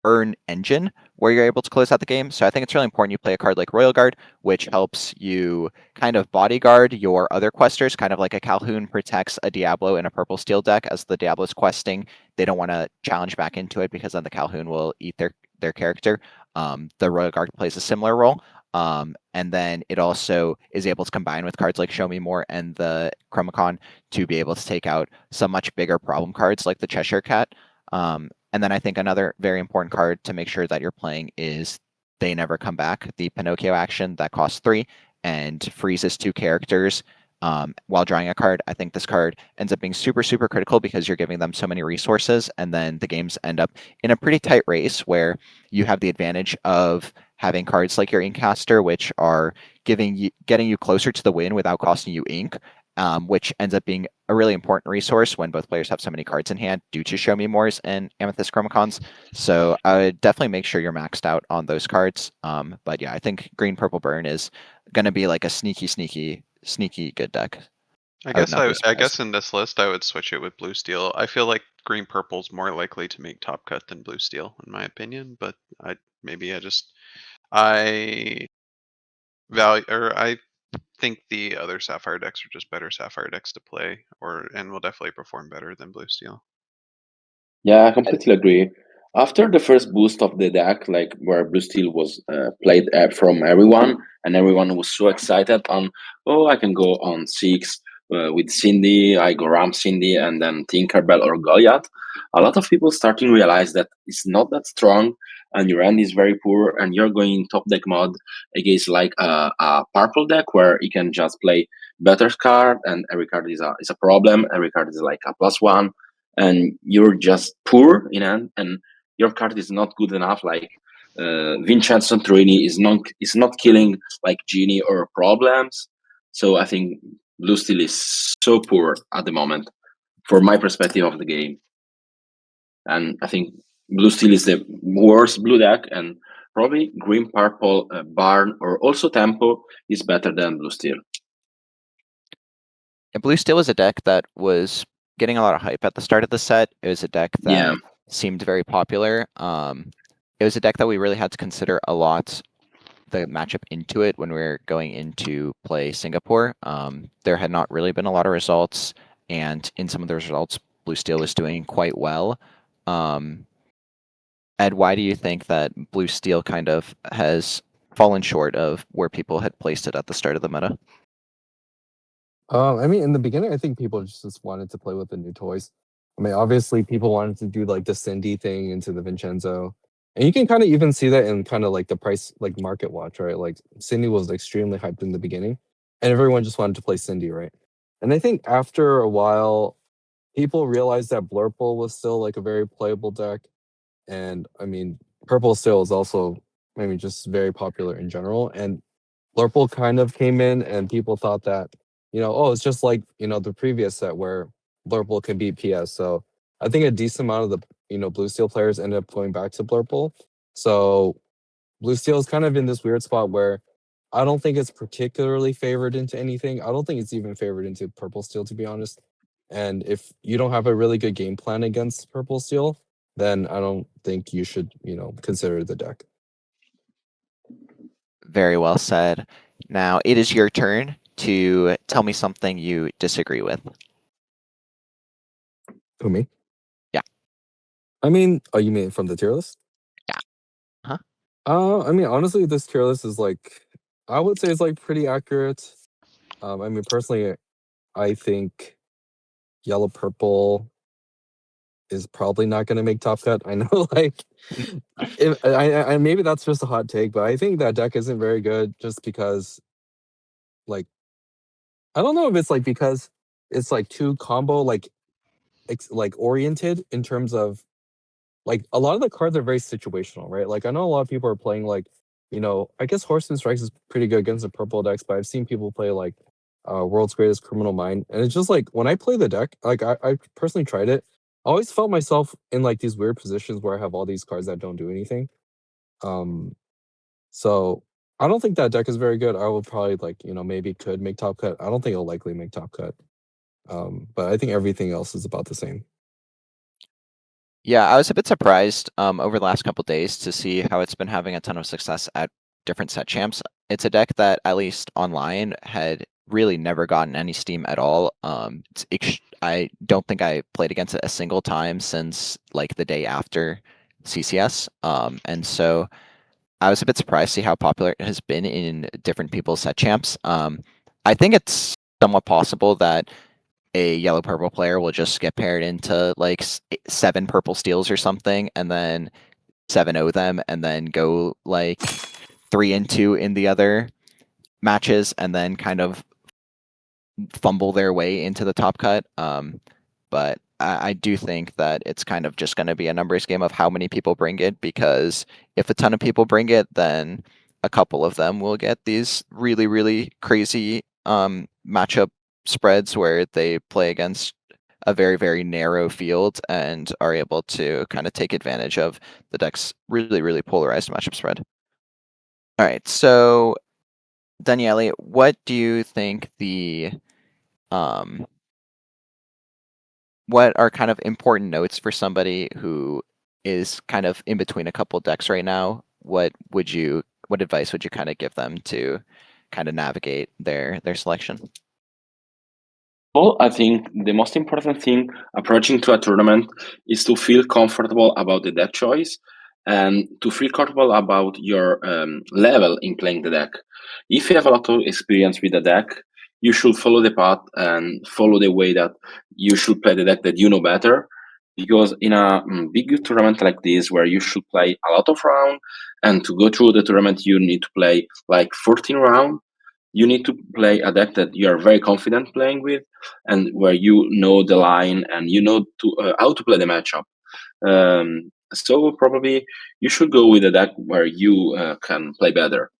burn engine where you're able to close out the game. So I think it's really important you play a card like Royal Guard, which helps you kind of bodyguard your other questers, kind of like a Calhoun protects a Diablo in a purple steel deck. As the Diablo's questing, they don't want to challenge back into it because then the Calhoun will eat their character. The Royal Guard plays a similar role. And then it also is able to combine with cards like Show Me More and the Chromacon to be able to take out some much bigger problem cards like the Cheshire Cat. And then I think another very important card to make sure that you're playing is They Never Come Back, the Pinocchio action that costs 3 and freezes 2 characters while drawing a card. I think this card ends up being super, super critical because you're giving them so many resources, and then the games end up in a pretty tight race where you have the advantage of having cards like your Inkcaster, which are getting you closer to the win without costing you ink, which ends up being a really important resource when both players have so many cards in hand due to Show Me Mores and Amethyst Chromacons. So I would definitely make sure you're maxed out on those cards. But yeah, I think Green Purple Burn is going to be like a sneaky good deck. I would not be I surprised. guess in this list I would switch it with blue steel. I feel like green purple's more likely to make top cut than blue steel, in my opinion. But I I think the other sapphire decks are just better sapphire decks to play, and will definitely perform better than blue steel. Yeah, I completely agree. After the first boost of the deck, like where Blue Steel was played from everyone, and everyone was so excited on, oh, I can go on 6 with Cindy, I go Ram Cindy, and then Tinkerbell or Goliath. A lot of people starting to realize that it's not that strong, and your end is very poor, and you're going top deck mod against like a purple deck where you can just play better card, and every card is a problem. Every card is like a +1. And you're just poor in hand, and your card is not good enough. Like Vincenzo Trini is not killing like Genie or problems. So I think Blue Steel is so poor at the moment, for my perspective of the game. And I think Blue Steel is the worst blue deck, and probably Green Purple Barn or also Tempo is better than Blue Steel. And Blue Steel was a deck that was getting a lot of hype at the start of the set. It was a deck that seemed very popular. It was a deck that we really had to consider a lot the matchup into it when we were going into play Singapore. There had not really been a lot of results, and in some of those results, Blue Steel was doing quite well. Ed, why do you think that Blue Steel kind of has fallen short of where people had placed it at the start of the meta? I mean, in the beginning, I think people just wanted to play with the new toys. I mean, obviously, people wanted to do like the Cindy thing into the Vincenzo, and you can kind of even see that in kind of like the price, like market watch, right? Like Cindy was extremely hyped in the beginning, and everyone just wanted to play Cindy, right? And I think after a while, people realized that Blurple was still like a very playable deck, and I mean, Purple still is also, I mean, just very popular in general, and Blurple kind of came in, and people thought that, oh, it's just like, the previous set where Blurple can beat PS. So I think a decent amount of the, Blue Steel players ended up going back to Blurple. So Blue Steel is kind of in this weird spot where I don't think it's particularly favored into anything. I don't think it's even favored into Purple Steel, to be honest. And if you don't have a really good game plan against Purple Steel, then I don't think you should, consider the deck. Very well said. Now it is your turn to tell me something you disagree with. Who, me? Yeah. I mean, oh, you mean from the tier list? Yeah. Huh? I mean, honestly, this tier list is like, I would say it's like pretty accurate. I mean, personally, I think yellow purple is probably not going to make top cut. I know, like, I maybe that's just a hot take, but I think that deck isn't very good just because, like, I don't know if it's like because it's like too combo like oriented in terms of like a lot of the cards are very situational, right? Like I know a lot of people are playing like, I guess Horseman Strikes is pretty good against the purple decks, but I've seen people play like World's Greatest Criminal Mind. And it's just like when I play the deck, like I personally tried it, I always felt myself in like these weird positions where I have all these cards that don't do anything. So I don't think that deck is very good. I will probably like, maybe could make top cut. I don't think it'll likely make top cut. But I think everything else is about the same. Yeah, I was a bit surprised over the last couple days to see how it's been having a ton of success at different set champs. It's a deck that, at least online, had really never gotten any steam at all. I don't think I played against it a single time since like the day after CCS. And so I was a bit surprised to see how popular it has been in different people's set champs. I think it's somewhat possible that a yellow purple player will just get paired into like 7 purple steels or something, and then 7-0 them, and then go like 3-2 in the other matches, and then kind of fumble their way into the top cut. But I do think that it's kind of just going to be a numbers game of how many people bring it, because if a ton of people bring it, then a couple of them will get these really, really crazy matchup spreads where they play against a very, very narrow field and are able to kind of take advantage of the deck's really, really polarized matchup spread. All right, so Daniele, what do you think what are kind of important notes for somebody who is kind of in between a couple decks right now? What advice would you kind of give them to kind of navigate their selection? Well, I think the most important thing approaching to a tournament is to feel comfortable about the deck choice and to feel comfortable about your level in playing the deck. If you have a lot of experience with the deck, you should follow the path and follow the way that you should play the deck that you know better. Because in a big tournament like this, where you should play a lot of rounds, and to go through the tournament, you need to play like 14 rounds. You need to play a deck that you are very confident playing with, and where you know the line and you know how to play the matchup. So probably you should go with a deck where you can play better,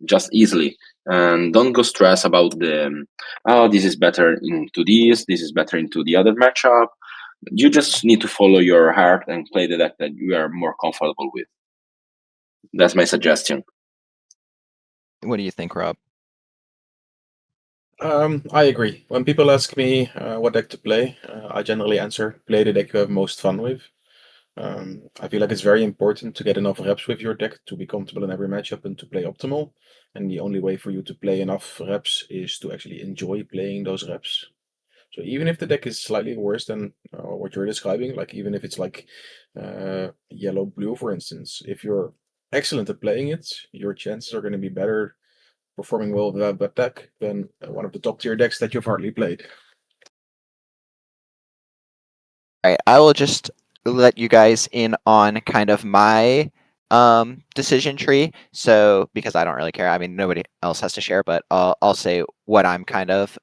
just easily, and don't go stress about the this is better into this is better into the other matchup. You just need to follow your heart and play the deck that you are more comfortable with. That's my suggestion. What do you think, Rob? I agree. When people ask me what deck to play, I generally answer play the deck you have most fun with. I feel like it's very important to get enough reps with your deck to be comfortable in every matchup and to play optimal. And the only way for you to play enough reps is to actually enjoy playing those reps. So even if the deck is slightly worse than what you're describing, like even if it's like yellow blue, for instance, if you're excellent at playing it, your chances are going to be better performing well with that deck than one of the top tier decks that you've hardly played. All right, I will just let you guys in on kind of my decision tree. So because I don't really care, I mean nobody else has to share, but I'll say what I'm kind of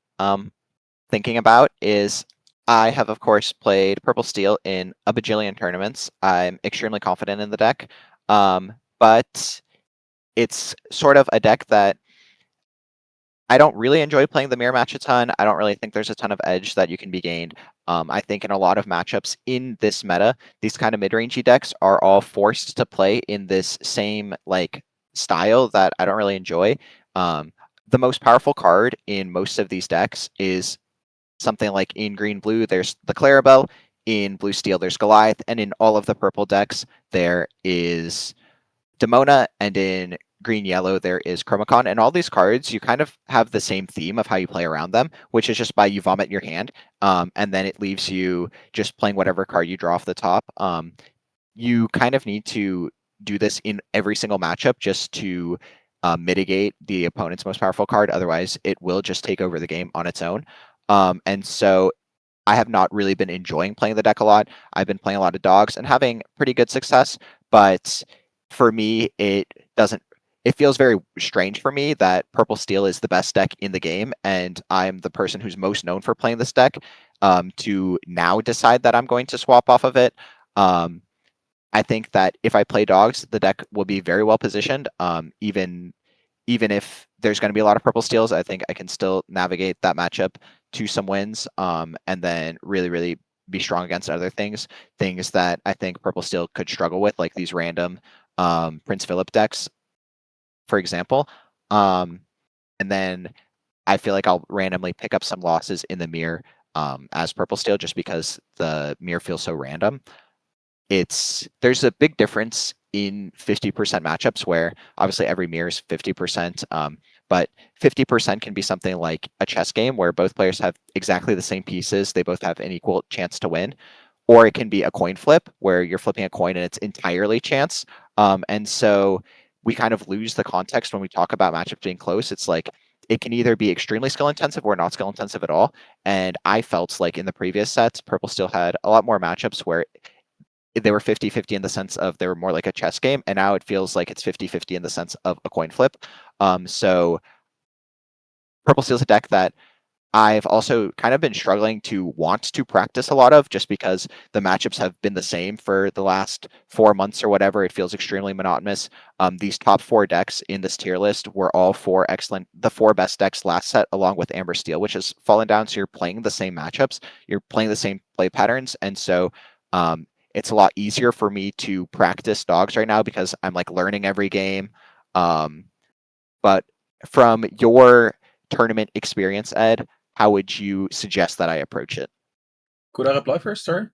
thinking about is I have of course played Purple Steel in a bajillion tournaments. I'm extremely confident in the deck, but it's sort of a deck that I don't really enjoy playing the mirror match a ton. I don't really think there's a ton of edge that you can be gained. I think in a lot of matchups in this meta, these kind of mid-rangey decks are all forced to play in this same like style that I don't really enjoy. The most powerful card in most of these decks is something like in green-blue, there's the Clarabelle, in blue-steel, there's Goliath, and in all of the purple decks, there is Demona, and in green-yellow, there is Chromacon. And all these cards, you kind of have the same theme of how you play around them, which is just by you vomit your hand, and then it leaves you just playing whatever card you draw off the top. You kind of need to do this in every single matchup just to mitigate the opponent's most powerful card. Otherwise, it will just take over the game on its own. And so I have not really been enjoying playing the deck a lot. I've been playing a lot of dogs and having pretty good success, but for me, it feels very strange for me that Purple Steel is the best deck in the game, and I'm the person who's most known for playing this deck, to now decide that I'm going to swap off of it. I think that if I play dogs, the deck will be very well positioned. Even if there's going to be a lot of Purple Steels, I think I can still navigate that matchup to some wins, and then really, really be strong against other things that I think Purple Steel could struggle with, like these random Prince Philip decks, for example. And then I feel like I'll randomly pick up some losses in the mirror as Purple Steel just because the mirror feels so random. There's a big difference in 50% matchups where obviously every mirror is 50%, but 50% can be something like a chess game where both players have exactly the same pieces, they both have an equal chance to win, or it can be a coin flip where you're flipping a coin and it's entirely chance. And so we kind of lose the context when we talk about matchups being close. It's like it can either be extremely skill intensive or not skill intensive at all. And I felt like in the previous sets, Purple still had a lot more matchups where they were 50-50 in the sense of they were more like a chess game, and now it feels like it's 50-50 in the sense of a coin flip. So Purple Steel's a deck that I've also kind of been struggling to want to practice a lot of, just because the matchups have been the same for the last 4 months or whatever. It feels extremely monotonous. These top 4 decks in this tier list were all 4 excellent, the 4 best decks last set, along with Amber Steel, which has fallen down. So you're playing the same matchups, you're playing the same play patterns, and so it's a lot easier for me to practice dogs right now because I'm like learning every game. But from your tournament experience, Ed, how would you suggest that I approach it? Could I reply first, sir?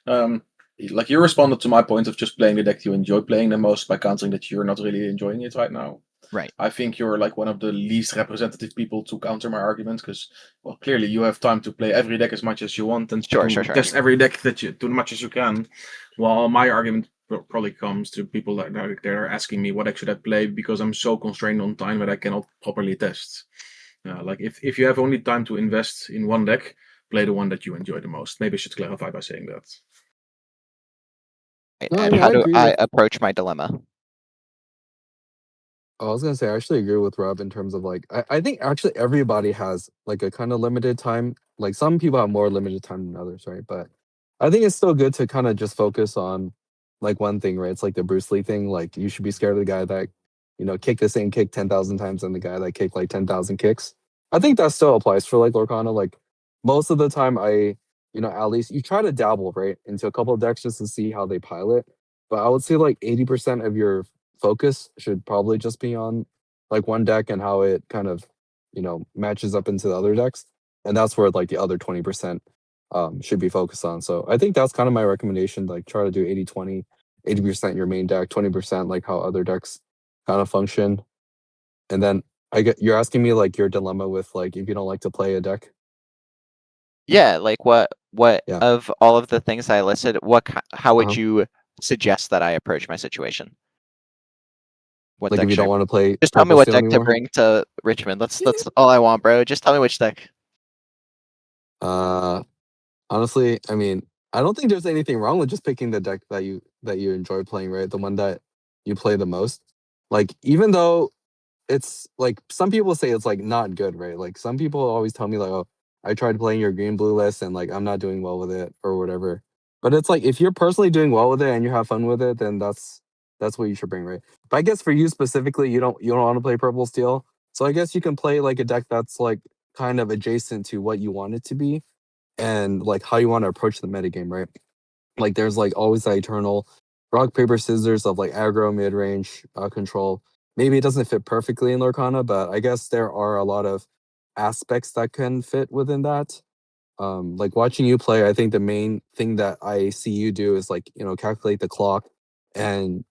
Like you responded to my point of just playing the deck you enjoy playing the most by countering that you're not really enjoying it right now. Right. I think you're like one of the least representative people to counter my argument because, well, clearly you have time to play every deck as much as you want and Sure. test every deck that you do as much as you can. While my argument probably comes to people that they're asking me what deck should I play because I'm so constrained on time that I cannot properly test. Like if you have only time to invest in one deck, play the one that you enjoy the most. Maybe I should clarify by saying that. No, I And mean, how I do agree I with. approach my dilemma? I was gonna say I actually agree with Rob in terms of like I think actually everybody has like a kind of limited time. Like some people have more limited time than others, right? But I think it's still good to kind of just focus on like one thing, right? It's like the Bruce Lee thing. Like you should be scared of the guy that, kicked the same kick 10,000 times than the guy that kicked like 10,000 kicks. I think that still applies for like Lorcana. Like most of the time at least you try to dabble, right, into a couple of decks just to see how they pilot. But I would say like 80% of your focus should probably just be on like one deck and how it kind of matches up into the other decks, and that's where like the other 20% should be focused on. So I think that's kind of my recommendation, like try to do 80-20, 80% your main deck, 20% like how other decks kind of function. And then you're asking me like your dilemma with like if you don't like to play a deck. Yeah, like what Yeah. of all of the things I listed, how would Uh-huh. you suggest that I approach my situation? What Like if deck you should don't want to play just tell me purple what steel deck to anymore. bring to Richmond. That's all I want, bro. Just tell me which deck. Honestly, I mean, I don't think there's anything wrong with just picking the deck that you enjoy playing, right? The one that you play the most. Like even though it's like some people say it's like not good, right? Like some people always tell me like, "Oh, I tried playing your green blue list and like I'm not doing well with it or whatever." But it's like if you're personally doing well with it and you have fun with it, then that's what you should bring, right? But I guess for you specifically, you don't want to play purple steel. So I guess you can play like a deck that's like kind of adjacent to what you want it to be and like how you want to approach the metagame, right? Like there's like always that eternal rock, paper, scissors of like aggro, mid range, control. Maybe it doesn't fit perfectly in Lorcana, but I guess there are a lot of aspects that can fit within that. Like watching you play, I think the main thing that I see you do is like, calculate the clock. And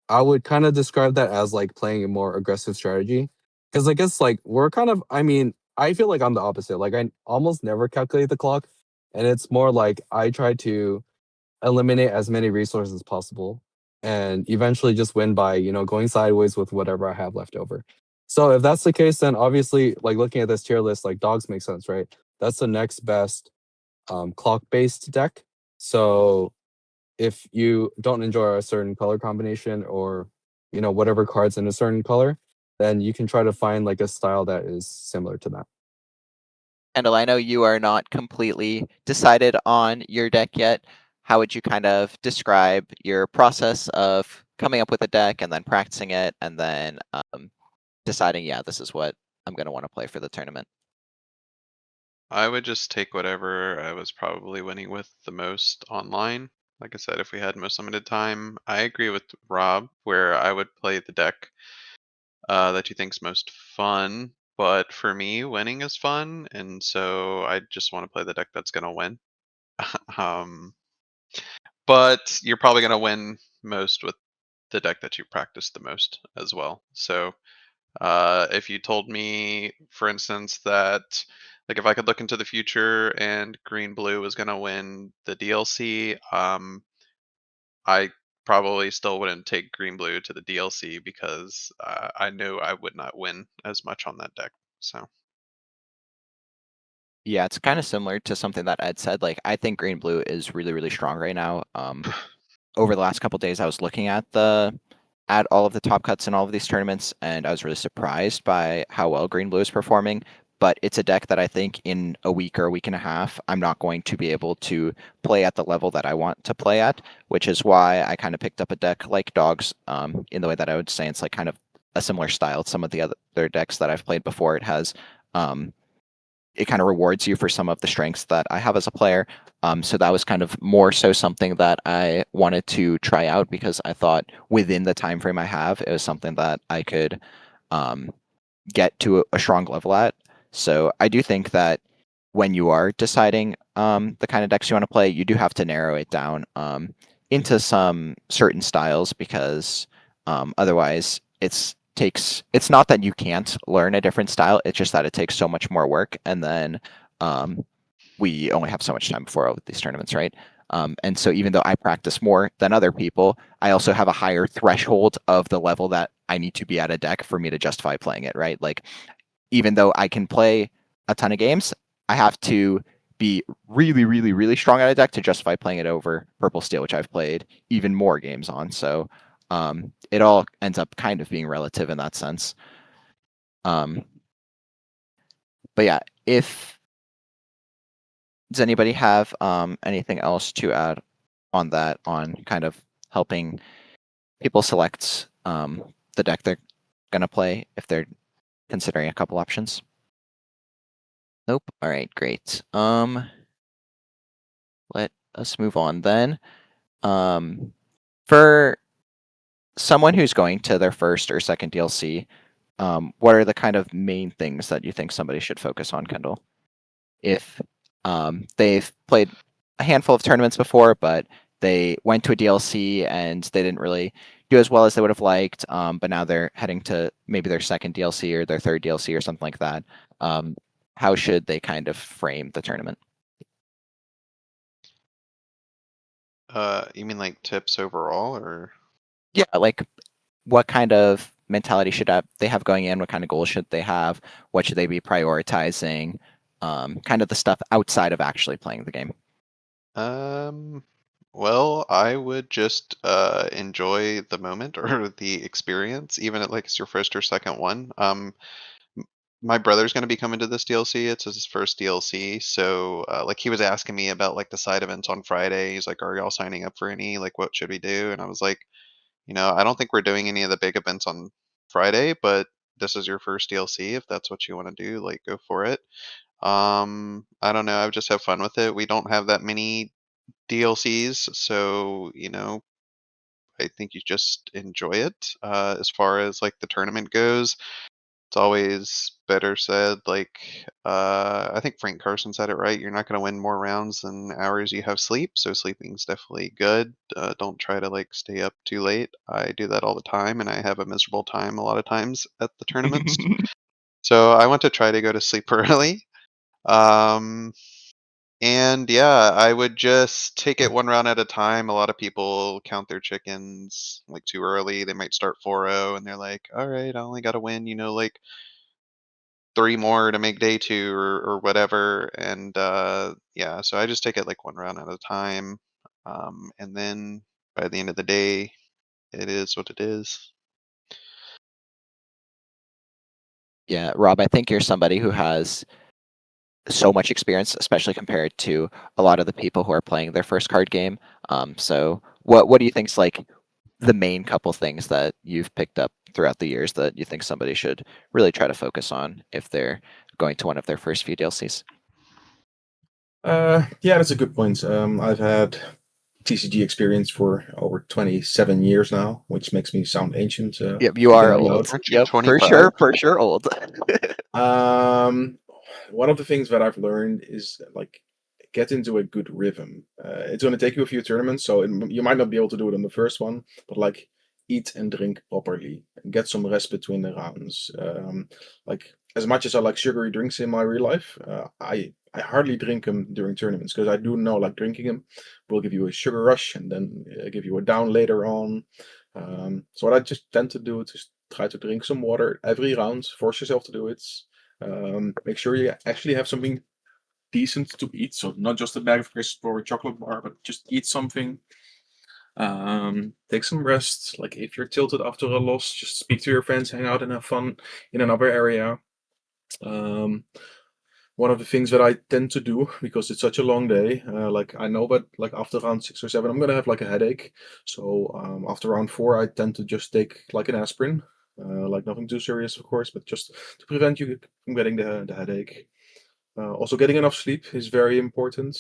I would kind of describe that as like playing a more aggressive strategy. Because I guess like we're kind of, I mean, I feel like I'm the opposite. Like I almost never calculate the clock. And it's more like I try to eliminate as many resources as possible and eventually just win by, going sideways with whatever I have left over. So if that's the case, then obviously like looking at this tier list, like dogs make sense, right? That's the next best clock-based deck. So if you don't enjoy a certain color combination or whatever cards in a certain color, then you can try to find like a style that is similar to that. Kendall, I know you are not completely decided on your deck yet. How would you kind of describe your process of coming up with a deck and then practicing it and then deciding, yeah, this is what I'm going to want to play for the tournament? I would just take whatever I was probably winning with the most online. Like I said, if we had most limited time, I agree with Rob where I would play the deck that you think's most fun. But for me, winning is fun, and so I just want to play the deck that's gonna win. um, but you're probably gonna win most with the deck that you practice the most as well. So if you told me, for instance, that like if I could look into the future and green blue was gonna win the DLC, I probably still wouldn't take green blue to the DLC because I knew I would not win as much on that deck. So Yeah, it's kind of similar to something that Ed said. Like, I think green blue is really, really strong right now. Over the last couple days, I was looking at all of the top cuts in all of these tournaments, and I was really surprised by how well green blue is performing. but it's a deck that I think in a week or a week and a half, I'm not going to be able to play at the level that I want to play at, which is why I kind of picked up a deck like Dogs, in the way that I would say it's like kind of a similar style to some of the other decks that I've played before. It has, it kind of rewards you for some of the strengths that I have as a player. So that was kind of more so something that I wanted to try out because I thought within the time frame I have, it was something that I could get to a strong level at. So I do think that when you are deciding the kind of decks you want to play, you do have to narrow it down into some certain styles because otherwise it's not that you can't learn a different style, it's just that it takes so much more work, and then we only have so much time before all of these tournaments, right? And so even though I practice more than other people, I also have a higher threshold of the level that I need to be at a deck for me to justify playing it, right? Like, even though I can play a ton of games, I have to be really, really, really strong at a deck to justify playing it over Purple Steel, which I've played even more games on. So it all ends up kind of being relative in that sense. But yeah, does anybody have anything else to add on that, on kind of helping people select the deck they're going to play if they're considering a couple options? Nope. All right, great. Let us move on then. For someone who's going to their first or second DLC, what are the kind of main things that you think somebody should focus on, Kendall? If they've played a handful of tournaments before, but they went to a DLC and they didn't really do as well as they would have liked, but now they're heading to maybe their second DLC or their third DLC or something like that, how should they kind of frame the tournament? You mean like tips overall, or? Yeah, like what kind of mentality should they have going in? What kind of goals should they have? What should they be prioritizing? Kind of the stuff outside of actually playing the game. Well, I would just enjoy the moment or the experience, even if like it's your first or second one. My brother's going to be coming to this DLC. It's his first DLC, so like he was asking me about like the side events on Friday. He's like, "Are y'all signing up for any? Like, what should we do?" And I was like, I don't think we're doing any of the big events on Friday, but this is your first DLC. If that's what you want to do, like, go for it. I don't know. I would just have fun with it. We don't have that many DLCs, so I think you just enjoy it. As far as like the tournament goes, it's always better said. Like, I think Frank Carson said it right. You're not going to win more rounds than hours you have sleep. So sleeping's definitely good. Don't try to like stay up too late. I do that all the time, and I have a miserable time a lot of times at the tournaments. So I want to try to go to sleep early. Um, and yeah, I would just take it one round at a time. A lot of people count their chickens like too early. They might start 4-0 and they're like, all right, I only got to win, like 3 more to make day 2 or whatever. And yeah, so I just take it like one round at a time. And then by the end of the day, it is what it is. Yeah, Rob, I think you're somebody who has so much experience, especially compared to a lot of the people who are playing their first card game. So what do you think's like the main couple things that you've picked up throughout the years that you think somebody should really try to focus on if they're going to one of their first few DLCs? Yeah, that's a good point. I've had TCG experience for over 27 years now, which makes me sound ancient. Yep, you thinking are out old. loud. Aren't you Yep, 25? for sure old. One of the things that I've learned is like get into a good rhythm. It's going to take you a few tournaments, so you might not be able to do it on the first one, but like eat and drink properly and get some rest between the rounds. Like as much as I like sugary drinks in my real life, I hardly drink them during tournaments because I do know like drinking them will give you a sugar rush and then give you a down later on. So what I just tend to do is just try to drink some water every round. Force yourself to do it. Make sure you actually have something decent to eat, so not just a bag of crisps or a chocolate bar, but just eat something. Take some rest. Like if you're tilted after a loss, just speak to your friends, hang out and have fun in another area. One of the things that I tend to do, because it's such a long day, like I know, but like after round 6 or 7, I'm gonna have like a headache. So after round 4, I tend to just take like an aspirin, like nothing too serious, of course, but just to prevent you from getting the headache. Also, getting enough sleep is very important.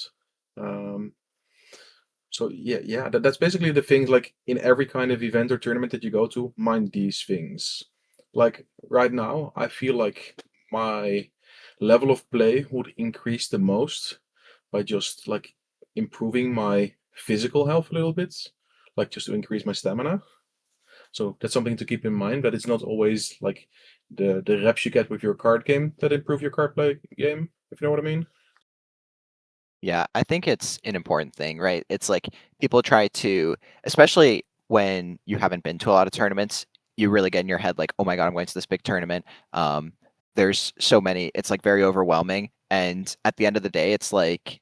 So yeah, that's basically the things. Like in every kind of event or tournament that you go to, mind these things. Like right now, I feel like my level of play would increase the most by just like improving my physical health a little bit, like just to increase my stamina. So that's something to keep in mind, that it's not always like the reps you get with your card game that improve your card play game, if you know what I mean. Yeah, I think it's an important thing, right? It's like people try to, especially when you haven't been to a lot of tournaments, you really get in your head like, oh my God, I'm going to this big tournament. There's so many, it's like very overwhelming. And at the end of the day, it's like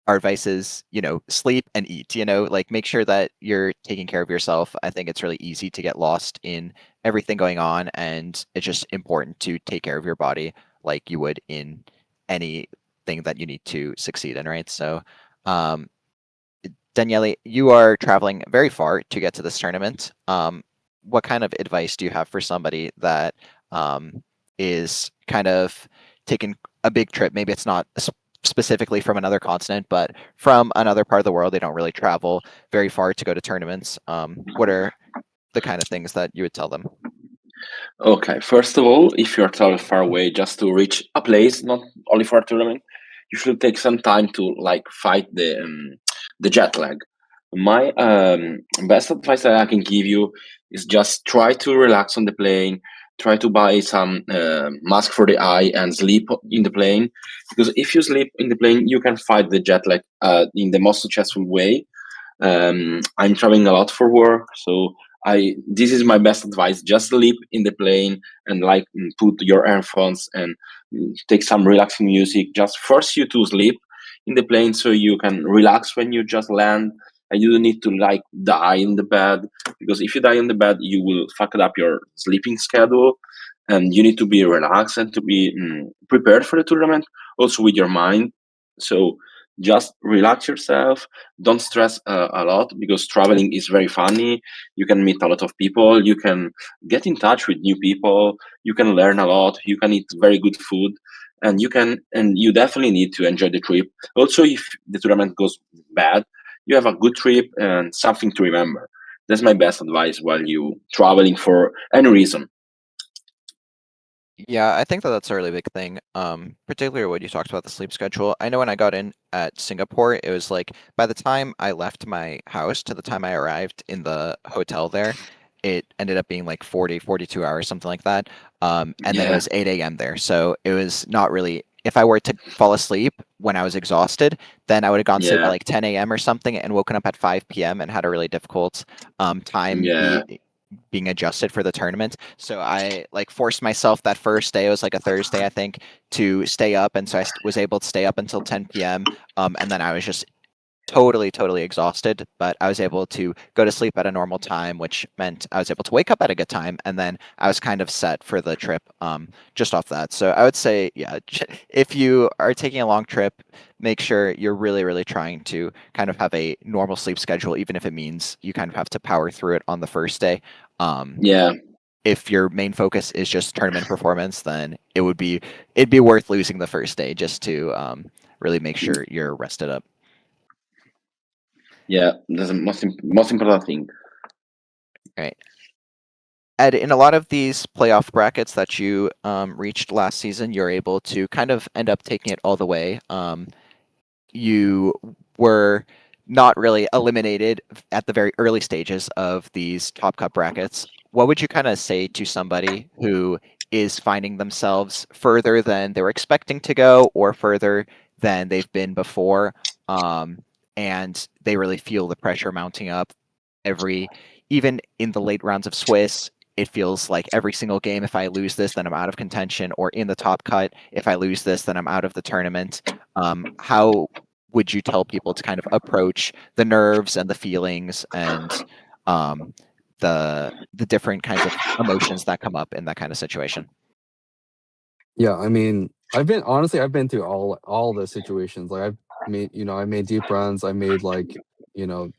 our advice is, sleep and eat, like make sure that you're taking care of yourself. I think it's really easy to get lost in everything going on, and it's just important to take care of your body like you would in anything that you need to succeed in, right? So, Daniele, you are traveling very far to get to this tournament. What kind of advice do you have for somebody that is kind of taking a big trip? Maybe it's not specifically from another continent, but from another part of the world. They don't really travel very far to go to tournaments. What are the kind of things that you would tell them? Okay, first of all, if you're traveling far away just to reach a place, not only for a tournament, you should take some time to like fight the jet lag. My best advice that I can give you is just try to relax on the plane. Try to buy some mask for the eye and sleep in the plane, because if you sleep in the plane, you can fight the jet lag in the most successful way. I'm traveling a lot for work, so I this is my best advice: just sleep in the plane and like put your earphones and take some relaxing music. Just force you to sleep in the plane so you can relax when you just land, and you don't need to like die in the bed, because if you die in the bed, you will fuck up your sleeping schedule, and you need to be relaxed and to be prepared for the tournament, also with your mind. So just relax yourself, don't stress a lot, because traveling is very funny. You can meet a lot of people, you can get in touch with new people, you can learn a lot, you can eat very good food, and you definitely need to enjoy the trip. Also, if the tournament goes bad, you have a good trip and something to remember. That's my best advice while you traveling for any reason. Yeah, I think that that's a really big thing. Particularly what you talked about, the sleep schedule. I know when I got in at Singapore, it was like by the time I left my house to the time I arrived in the hotel there, it ended up being like 40, 42 hours, something like that. And then it Yeah, was 8 a.m. there. So it was not really, if I were to fall asleep when I was exhausted, then I would have gone to sleep at yeah, like 10 a.m. or something and woken up at 5 p.m. and had a really difficult time yeah, being adjusted for the tournament. So I like forced myself that first day, it was like a Thursday, I think, to stay up. And so I was able to stay up until 10 p.m. And then I was just totally exhausted, but I was able to go to sleep at a normal time, which meant I was able to wake up at a good time. And then I was kind of set for the trip just off that. So I would say, yeah, if you are taking a long trip, make sure you're really trying to kind of have a normal sleep schedule, even if it means you kind of have to power through it on the first day. yeah. If your main focus is just tournament performance, then it'd be worth losing the first day just to really make sure you're rested up. Yeah, that's the most important thing. Right. Ed, in a lot of these playoff brackets that you reached last season, you're able to kind of end up taking it all the way. You were not really eliminated at the very early stages of these top cut brackets. What would you kind of say to somebody who is finding themselves further than they were expecting to go, or further than they've been before, and they really feel the pressure mounting up even in the late rounds of Swiss? It feels like every single game, if I lose this, then I'm out of contention, or in the top cut, if I lose this, then I'm out of the tournament. How would you tell people to kind of approach the nerves and the feelings and the different kinds of emotions that come up in that kind of situation? Yeah, I mean, I've been through all the situations. Like I made deep runs. I made like, you know,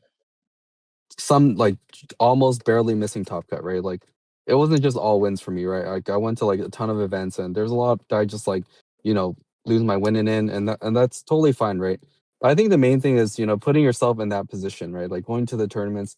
some like almost barely missing top cut, right? Like it wasn't just all wins for me, right? Like I went to like a ton of events and there's a lot that I just like, you know, lose my winning in and that's totally fine, right? But I think the main thing is, putting yourself in that position, right? Like going to the tournaments,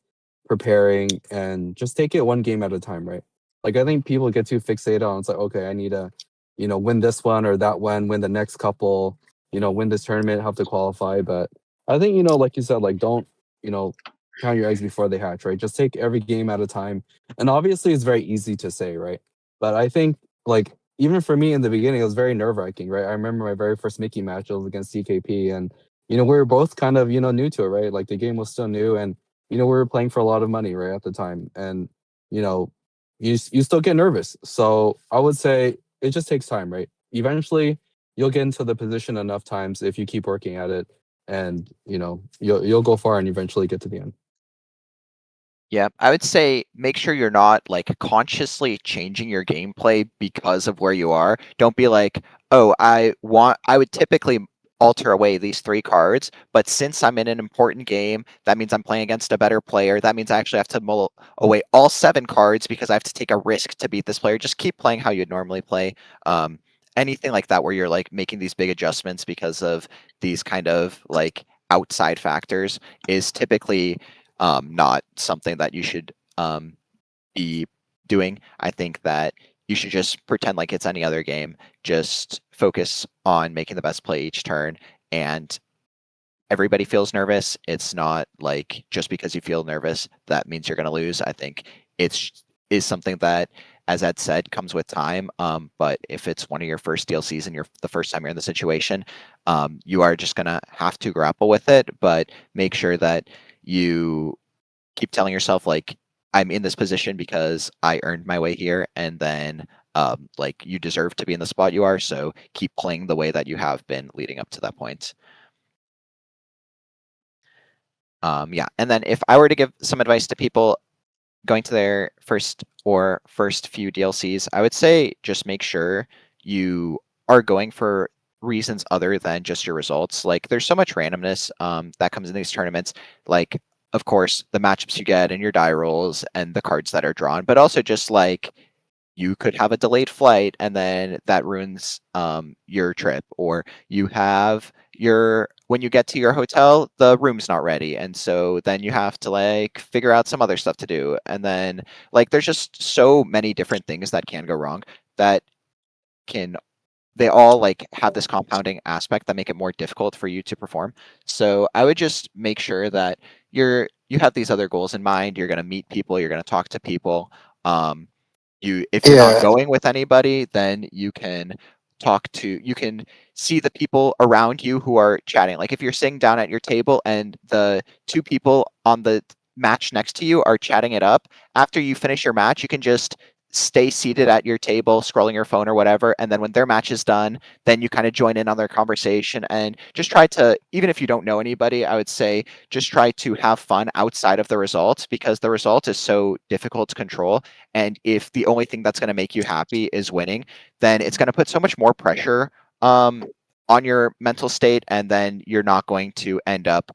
preparing and just take it one game at a time, right? Like I think people get too fixated on it's like, okay, I need to, win this one or that one, win the next couple, win this tournament, have to qualify. But I think, like you said, like don't, you know, count your eggs before they hatch, right? Just take every game at a time. And obviously, it's very easy to say, right? But I think, like, even for me in the beginning, it was very nerve wracking, right? I remember my very first Mickey match was against DKP, and we were both kind of new to it, right? Like the game was still new, and we were playing for a lot of money, right, at the time, and you know, you still get nervous. So I would say it just takes time, right? Eventually, you'll get into the position enough times if you keep working at it, and you'll go far and eventually get to the end. Yeah, I would say make sure you're not like consciously changing your gameplay because of where you are. Don't be like, oh, I would typically alter away these 3 cards, but since I'm in an important game, that means I'm playing against a better player. That means I actually have to mull away all 7 cards because I have to take a risk to beat this player. Just keep playing how you'd normally play. Anything like that where you're like making these big adjustments because of these kind of like outside factors is typically not something that you should be doing. I think that you should just pretend like it's any other game. Just focus on making the best play each turn, and everybody feels nervous. It's not like just because you feel nervous that means you're going to lose. I think it's is something that, as Ed said, comes with time. But if it's one of your first DLCs and you're the first time you're in the situation, you are just going to have to grapple with it. But make sure that you keep telling yourself like I'm in this position because I earned my way here, and then like you deserve to be in the spot you are. So keep playing the way that you have been leading up to that point. Yeah, and then if I were to give some advice to people going to their first few DLCs, I would say just make sure you are going for reasons other than just your results. Like there's so much randomness that comes in these tournaments. Like, of course, the matchups you get and your die rolls and the cards that are drawn, but also just like you could have a delayed flight and then that ruins your trip, or you have when you get to your hotel the room's not ready, and so then you have to like figure out some other stuff to do, and then like there's just so many different things that can go wrong that they all like have this compounding aspect that make it more difficult for you to perform. So I would just make sure that you have these other goals in mind. You're going to meet people, you're going to talk to people. If you're not Yeah, going with anybody, then you can see the people around you who are chatting. Like if you're sitting down at your table and the 2 people on the match next to you are chatting it up, after you finish your match, you can just stay seated at your table, scrolling your phone or whatever, and then when their match is done, then you kind of join in on their conversation and just try to, even if you don't know anybody, I would say just try to have fun outside of the results, because the result is so difficult to control. And if the only thing that's going to make you happy is winning, then it's going to put so much more pressure on your mental state, and then you're not going to end up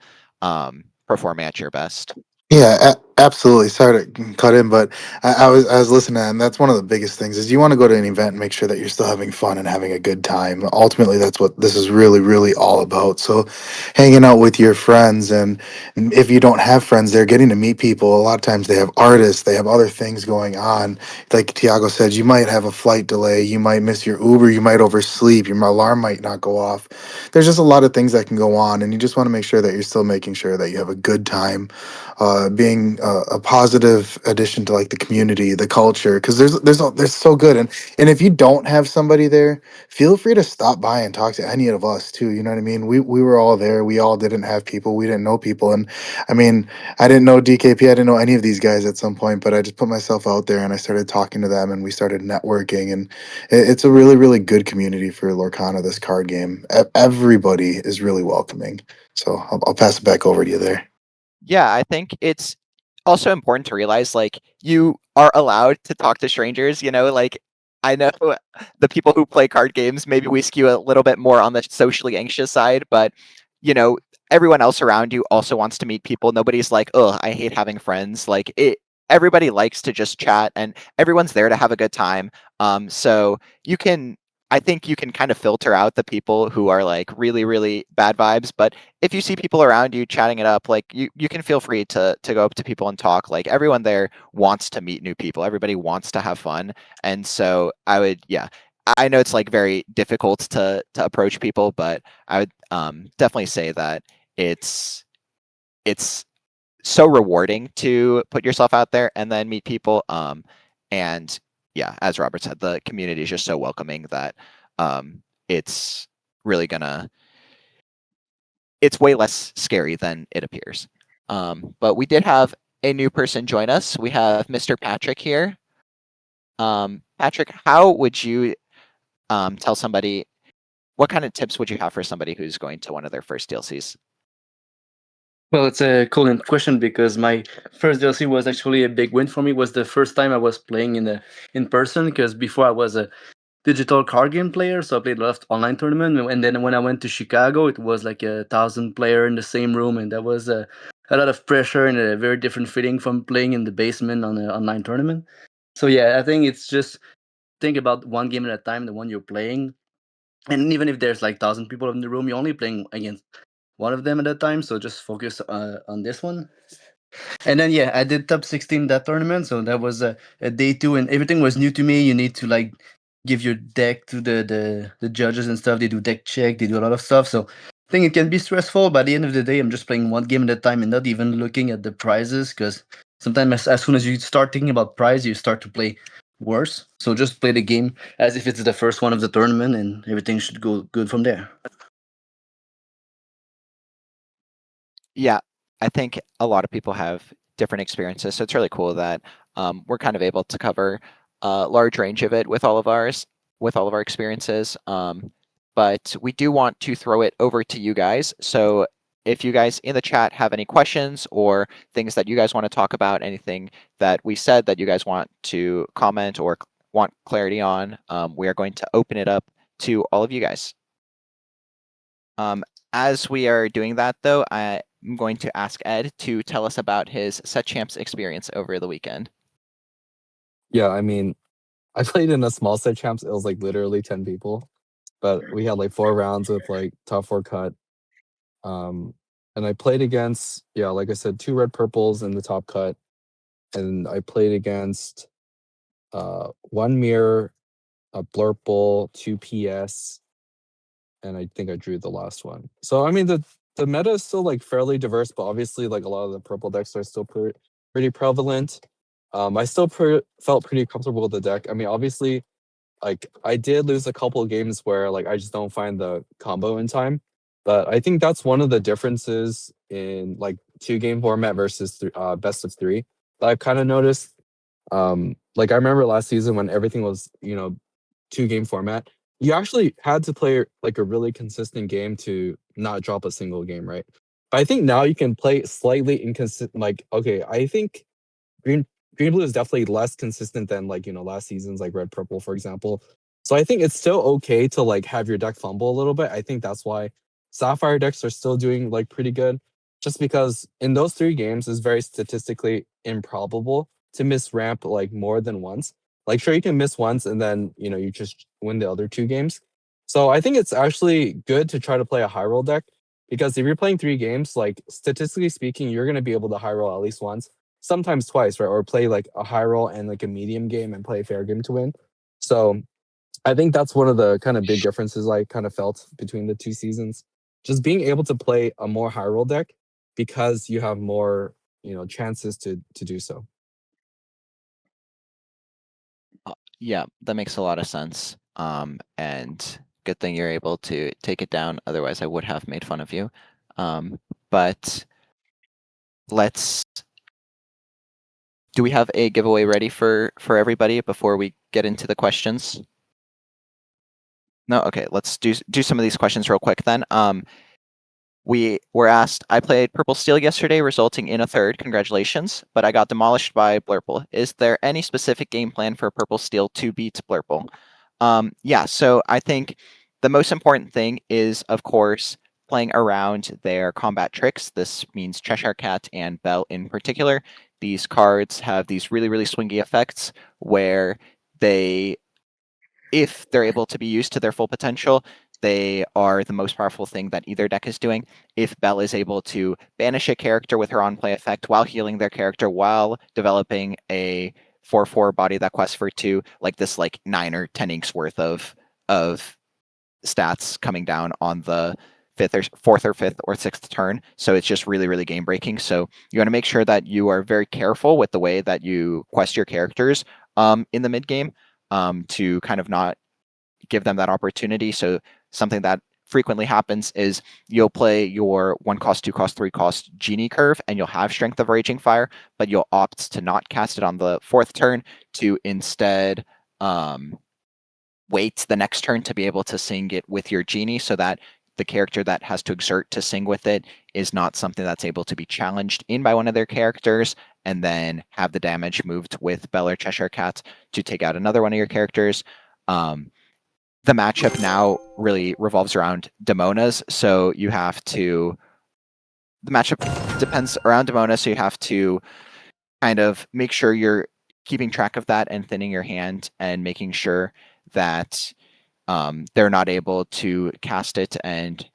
performing at your best. yeah, absolutely. Sorry to cut in, but I was listening, and that's one of the biggest things is you want to go to an event and make sure that you're still having fun and having a good time. Ultimately, that's what this is really, really all about. So, hanging out with your friends, and if you don't have friends, they're getting to meet people. A lot of times, they have artists, they have other things going on. Like Tiago said, you might have a flight delay, you might miss your Uber, you might oversleep, your alarm might not go off. There's just a lot of things that can go on, and you just want to make sure that you're still making sure that you have a good time, being a positive addition to like the community, the culture, because there's so good, and if you don't have somebody there, feel free to stop by and talk to any of us too. You know what I mean? We were all there. We all didn't have people. We didn't know people, and I mean, I didn't know DKP. I didn't know any of these guys at some point, but I just put myself out there and I started talking to them, and we started networking, and it's a really really good community for Lorcana. This card game, everybody is really welcoming. So I'll pass it back over to you there. Yeah, I think it's also important to realize like you are allowed to talk to strangers, like I know the people who play card games, maybe we skew a little bit more on the socially anxious side, but you know, everyone else around you also wants to meet people. Nobody's like, oh, I hate having friends. Like everybody likes to just chat, and everyone's there to have a good time. So I think you can kind of filter out the people who are like really, really bad vibes. But if you see people around you chatting it up, like you can feel free to go up to people and talk. Like everyone there wants to meet new people. Everybody wants to have fun. And so yeah, I know it's like very difficult to approach people, but I would definitely say that it's so rewarding to put yourself out there and then meet people. And yeah, as Robert said, the community is just so welcoming that it's really it's way less scary than it appears. But we did have a new person join us. We have Mr. Patrick here. Patrick, how would you tell somebody, what kind of tips would you have for somebody who's going to one of their first DLCs? Well, it's a cool question because my first DLC was actually a big win for me. It was the first time I was playing in person, because before I was a digital card game player, so I played a lot of online tournament. And then when I went to Chicago, it was like 1,000 player in the same room, and that was a lot of pressure and a very different feeling from playing in the basement on an online tournament. So yeah, I think it's just think about one game at a time, the one you're playing, and even if there's like 1,000 people in the room, you're only playing against one of them at a time. So just focus on this one. And then yeah, I did top 16 that tournament, so that was a day 2, and everything was new to me. You need to like give your deck to the judges and stuff. They do deck check, they do a lot of stuff. So I think it can be stressful. By the end of the day, I'm just playing one game at a time and not even looking at the prizes, because sometimes as soon as you start thinking about prize, you start to play worse. So just play the game as if it's the first one of the tournament, and everything should go good from there. Yeah, I think a lot of people have different experiences, so it's really cool that we're kind of able to cover a large range of it with all of our experiences. But we do want to throw it over to you guys. So if you guys in the chat have any questions or things that you guys want to talk about, anything that we said that you guys want to comment or want clarity on, we are going to open it up to all of you guys. As we are doing that, though, I'm going to ask Ed to tell us about his Set Champs experience over the weekend. Yeah, I mean, I played in a small Set Champs. It was like literally 10 people, but we had like 4 rounds with like top 4 cut. And I played against, yeah, like I said, 2 red purples in the top cut, and I played against 1 mirror, a blurple, 2 PS, and I think I drew the last one. So I mean, the meta is still like fairly diverse, but obviously like a lot of the purple decks are still pretty prevalent. I still felt pretty comfortable with the deck. I mean, obviously, like I did lose a couple of games where like I just don't find the combo in time, but I think that's one of the differences in like 2-game format versus best of 3 that I've kind of noticed. Like I remember last season when everything was 2-game format, you actually had to play like a really consistent game to not drop a single game, right? But I think now you can play slightly inconsistent. Like, okay, I think green blue is definitely less consistent than like last season's like red purple, for example. So I think it's still okay to like have your deck fumble a little bit. I think that's why sapphire decks are still doing like pretty good, just because in those 3 games it's very statistically improbable to miss ramp like more than once. Like sure, you can miss once and then you just win the other 2 games. So I think it's actually good to try to play a high roll deck, because if you're playing 3 games, like statistically speaking, you're going to be able to high roll at least once, sometimes twice, right? Or play like a high roll and like a medium game and play a fair game to win. So I think that's one of the kind of big differences I kind of felt between the 2 seasons. Just being able to play a more high roll deck because you have more, chances to do so. Yeah, that makes a lot of sense. And good thing you're able to take it down. Otherwise, I would have made fun of you. But do we have a giveaway ready for everybody before we get into the questions? No, okay. Let's do some of these questions real quick then. We were asked, I played Purple Steel yesterday, resulting in a third. Congratulations. But I got demolished by Blurple. Is there any specific game plan for Purple Steel to beat Blurple? Yeah, so I think the most important thing is, of course, playing around their combat tricks. This means Cheshire Cat and Bell in particular. These cards have these really, really swingy effects where if they're able to be used to their full potential, they are the most powerful thing that either deck is doing. If Belle is able to banish a character with her on-play effect while healing their character while developing a 4/4 body that quests for 2, like this 9 or 10 inks worth of stats coming down on the fourth or fifth or sixth turn. So it's just really, really game breaking. So you want to make sure that you are very careful with the way that you quest your characters in the mid game to kind of not give them that opportunity. So something that frequently happens is you'll play your 1 cost, 2 cost, 3 cost Genie curve, and you'll have Strength of Raging Fire, but you'll opt to not cast it on the 4th turn to instead wait the next turn to be able to sing it with your Genie, so that the character that has to exert to sing with it is not something that's able to be challenged in by one of their characters, and then have the damage moved with Bell or Cheshire Cat to take out another one of your characters. The matchup now really revolves around Demonas, so you have to... The matchup depends around Demona, so you have to kind of make sure you're keeping track of that and thinning your hand and making sure that they're not able to cast it and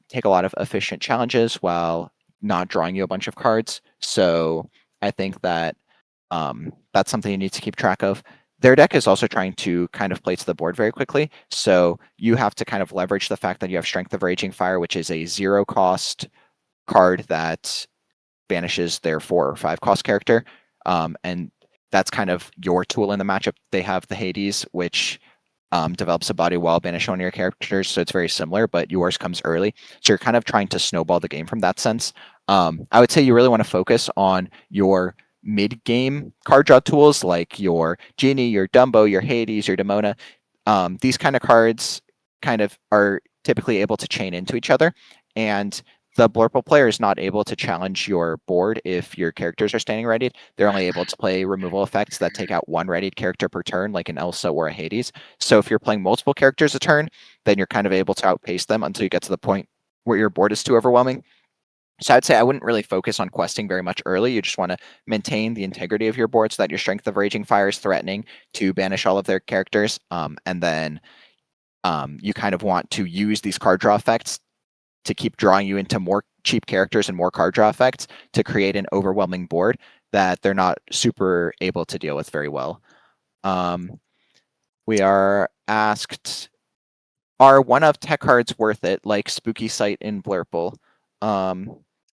take a lot of efficient challenges while not drawing you a bunch of cards. So I think that that's something you need to keep track of. Their deck is also trying to kind of play to the board very quickly, so you have to kind of leverage the fact that you have Strength of Raging Fire, which is a 0 cost card that banishes their 4 or 5 cost character, and that's kind of your tool in the matchup. They have the Hades, which develops a body while banish one of your characters, so it's very similar, but yours comes early. So you're kind of trying to snowball the game from that sense. I would say you really want to focus on your mid-game card draw tools like your Genie, your Dumbo, your Hades, your Demona. These kind of cards kind of are typically able to chain into each other, and the Blurple player is not able to challenge your board if your characters are standing readied. They're only able to play removal effects that take out 1 readied character per turn, like an Elsa or a Hades. So if you're playing multiple characters a turn, then you're kind of able to outpace them until you get to the point where your board is too overwhelming. So I'd say I wouldn't really focus on questing very much early. You just want to maintain the integrity of your board so that your Strength of Raging Fire is threatening to banish all of their characters. And then you kind of want to use these card draw effects to keep drawing you into more cheap characters and more card draw effects to create an overwhelming board that they're not super able to deal with very well. We are asked, are one-of tech cards worth it, like Spooky Sight in Blurple?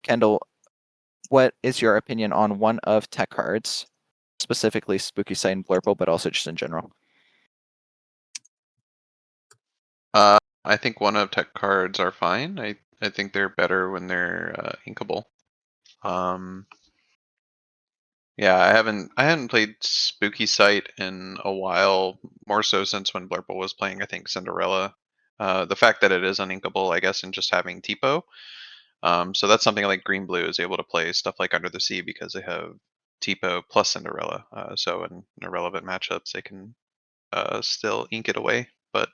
Kendall, what is your opinion on one-of tech cards, specifically Spooky Sight and Blurple, but also just in general? I think one-of tech cards are fine. I think they're better when they're inkable. Yeah, I hadn't played Spooky Sight in a while, more so since when Blurple was playing, I think, Cinderella. The fact that it is uninkable, I guess, and just having Tipo. So that's something like Green Blue is able to play stuff like Under the Sea because they have Tipo plus Cinderella. So in irrelevant matchups, they can still ink it away. But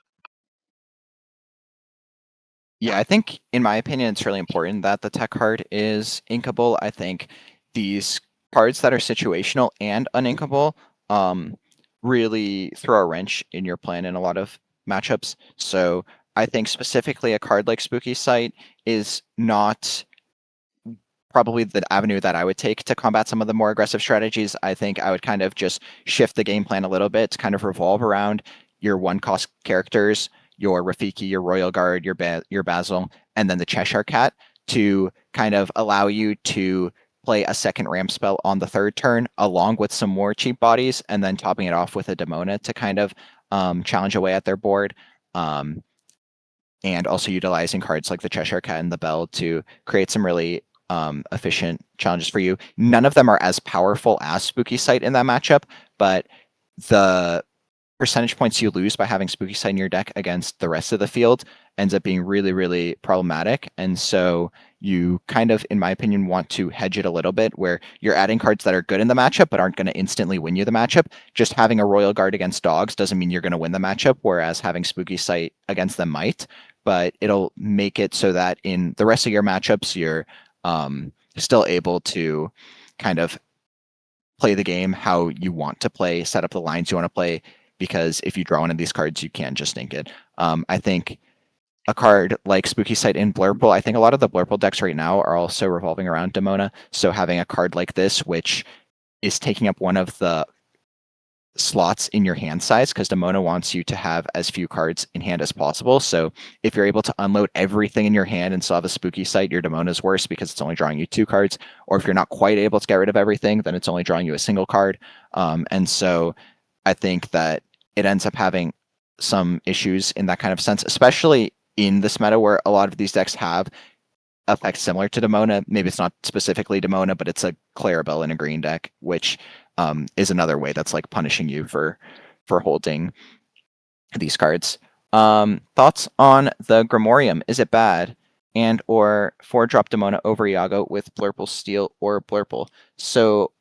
yeah, I think, in my opinion, it's really important that the tech card is inkable. I think these cards that are situational and uninkable really throw a wrench in your plan in a lot of matchups. So I think specifically a card like Spooky Sight is not probably the avenue that I would take to combat some of the more aggressive strategies. I think I would kind of just shift the game plan a little bit to kind of revolve around your 1-cost characters, your Rafiki, your Royal Guard, your Basil, and then the Cheshire Cat to kind of allow you to play a second ramp spell on the 3rd turn along with some more cheap bodies, and then topping it off with a Demona to kind of challenge away at their board. And also utilizing cards like the Cheshire Cat and the Bell to create some really efficient challenges for you. None of them are as powerful as Spooky Sight in that matchup, but the percentage points you lose by having Spooky Sight in your deck against the rest of the field ends up being really, really problematic. And so you kind of, in my opinion, want to hedge it a little bit where you're adding cards that are good in the matchup but aren't going to instantly win you the matchup. Just having a Royal Guard against dogs doesn't mean you're going to win the matchup, whereas having Spooky Sight against them might. But it'll make it so that in the rest of your matchups, you're still able to kind of play the game how you want to play, set up the lines you want to play, because if you draw one of these cards, you can just ink it. I think a card like Spooky Sight in Blurple, I think a lot of the Blurple decks right now are also revolving around Demona. So having a card like this, which is taking up one of the slots in your hand size, because Demona wants you to have as few cards in hand as possible. So if you're able to unload everything in your hand and still have a Spooky Sight, your Demona's worse because it's only drawing you 2 cards. Or if you're not quite able to get rid of everything, then it's only drawing you a single card. And so I think that it ends up having some issues in that kind of sense, especially in this meta where a lot of these decks have effects similar to Demona. Maybe it's not specifically Demona, but it's a Clarabelle in a green deck, which is another way that's like punishing you for holding these cards. Thoughts on the Grimorium? Is it bad? And or 4-drop Demona over Iago with Blurple Steel or Blurple? So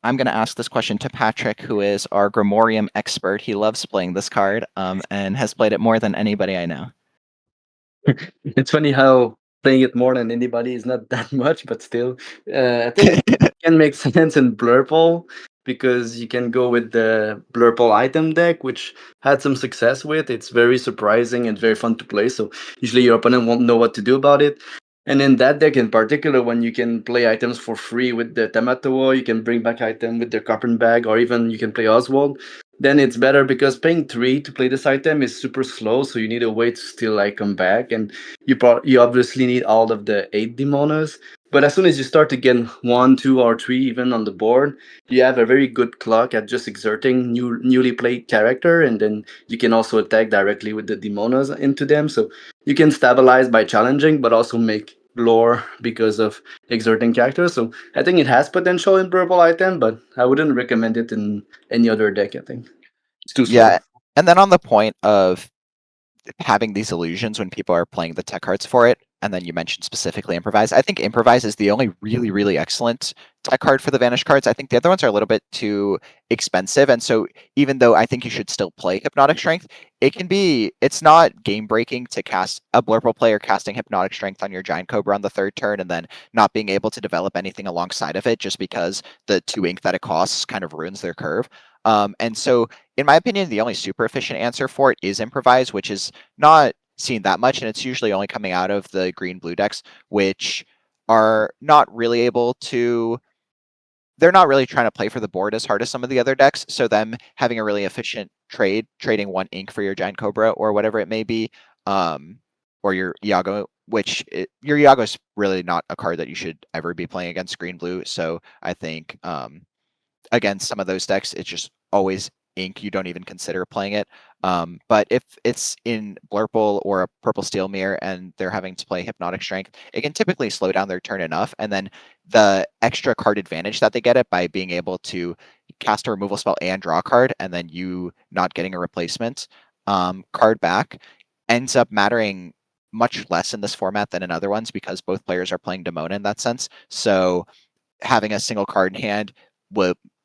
I'm going to ask this question to Patrick, who is our Grimorium expert. He loves playing this card and has played it more than anybody I know. It's funny how playing it more than anybody is not that much, but still, I think it can make sense in Blurple because you can go with the Blurple item deck, which had some success with. It's very surprising and very fun to play. So usually your opponent won't know what to do about it. And in that deck in particular, when you can play items for free with the Tamatoa, you can bring back item with the Copper Bag, or even you can play Oswald, then it's better because paying 3 to play this item is super slow, so you need a way to still like come back, and you obviously need all of the 8 Demonas. But as soon as you start to get 1, 2, or 3 even on the board, you have a very good clock at just exerting newly played character, and then you can also attack directly with the Demonas into them. So you can stabilize by challenging, but also make lore because of exerting characters. So I think it has potential in purple item, but I wouldn't recommend it in any other deck. I think it's too slow. Yeah, and then on the point of having these illusions when people are playing the tech cards for it, and then you mentioned specifically Improvise. I think Improvise is the only really, really excellent tech card for the Vanish cards. I think the other ones are a little bit too expensive, and so even though I think you should still play Hypnotic Strength, it's not game-breaking to cast a Blurple player casting Hypnotic Strength on your Giant Cobra on the 3rd turn and then not being able to develop anything alongside of it just because the 2 ink that it costs kind of ruins their curve. And so, in my opinion, the only super efficient answer for it is Improvise, which is not seen that much, and it's usually only coming out of the green-blue decks, which are not really able to... They're not really trying to play for the board as hard as some of the other decks, so them having a really efficient trading 1 ink for your Giant Cobra or whatever it may be, or your Iago, your Iago is really not a card that you should ever be playing against green-blue, so I think... against some of those decks, it's just always ink. You don't even consider playing it. But if it's in Blurple or a Purple Steel Mirror and they're having to play Hypnotic Strength, it can typically slow down their turn enough. And then the extra card advantage that they get it by being able to cast a removal spell and draw a card, and then you not getting a replacement card back, ends up mattering much less in this format than in other ones because both players are playing Demona in that sense. So having a single card in hand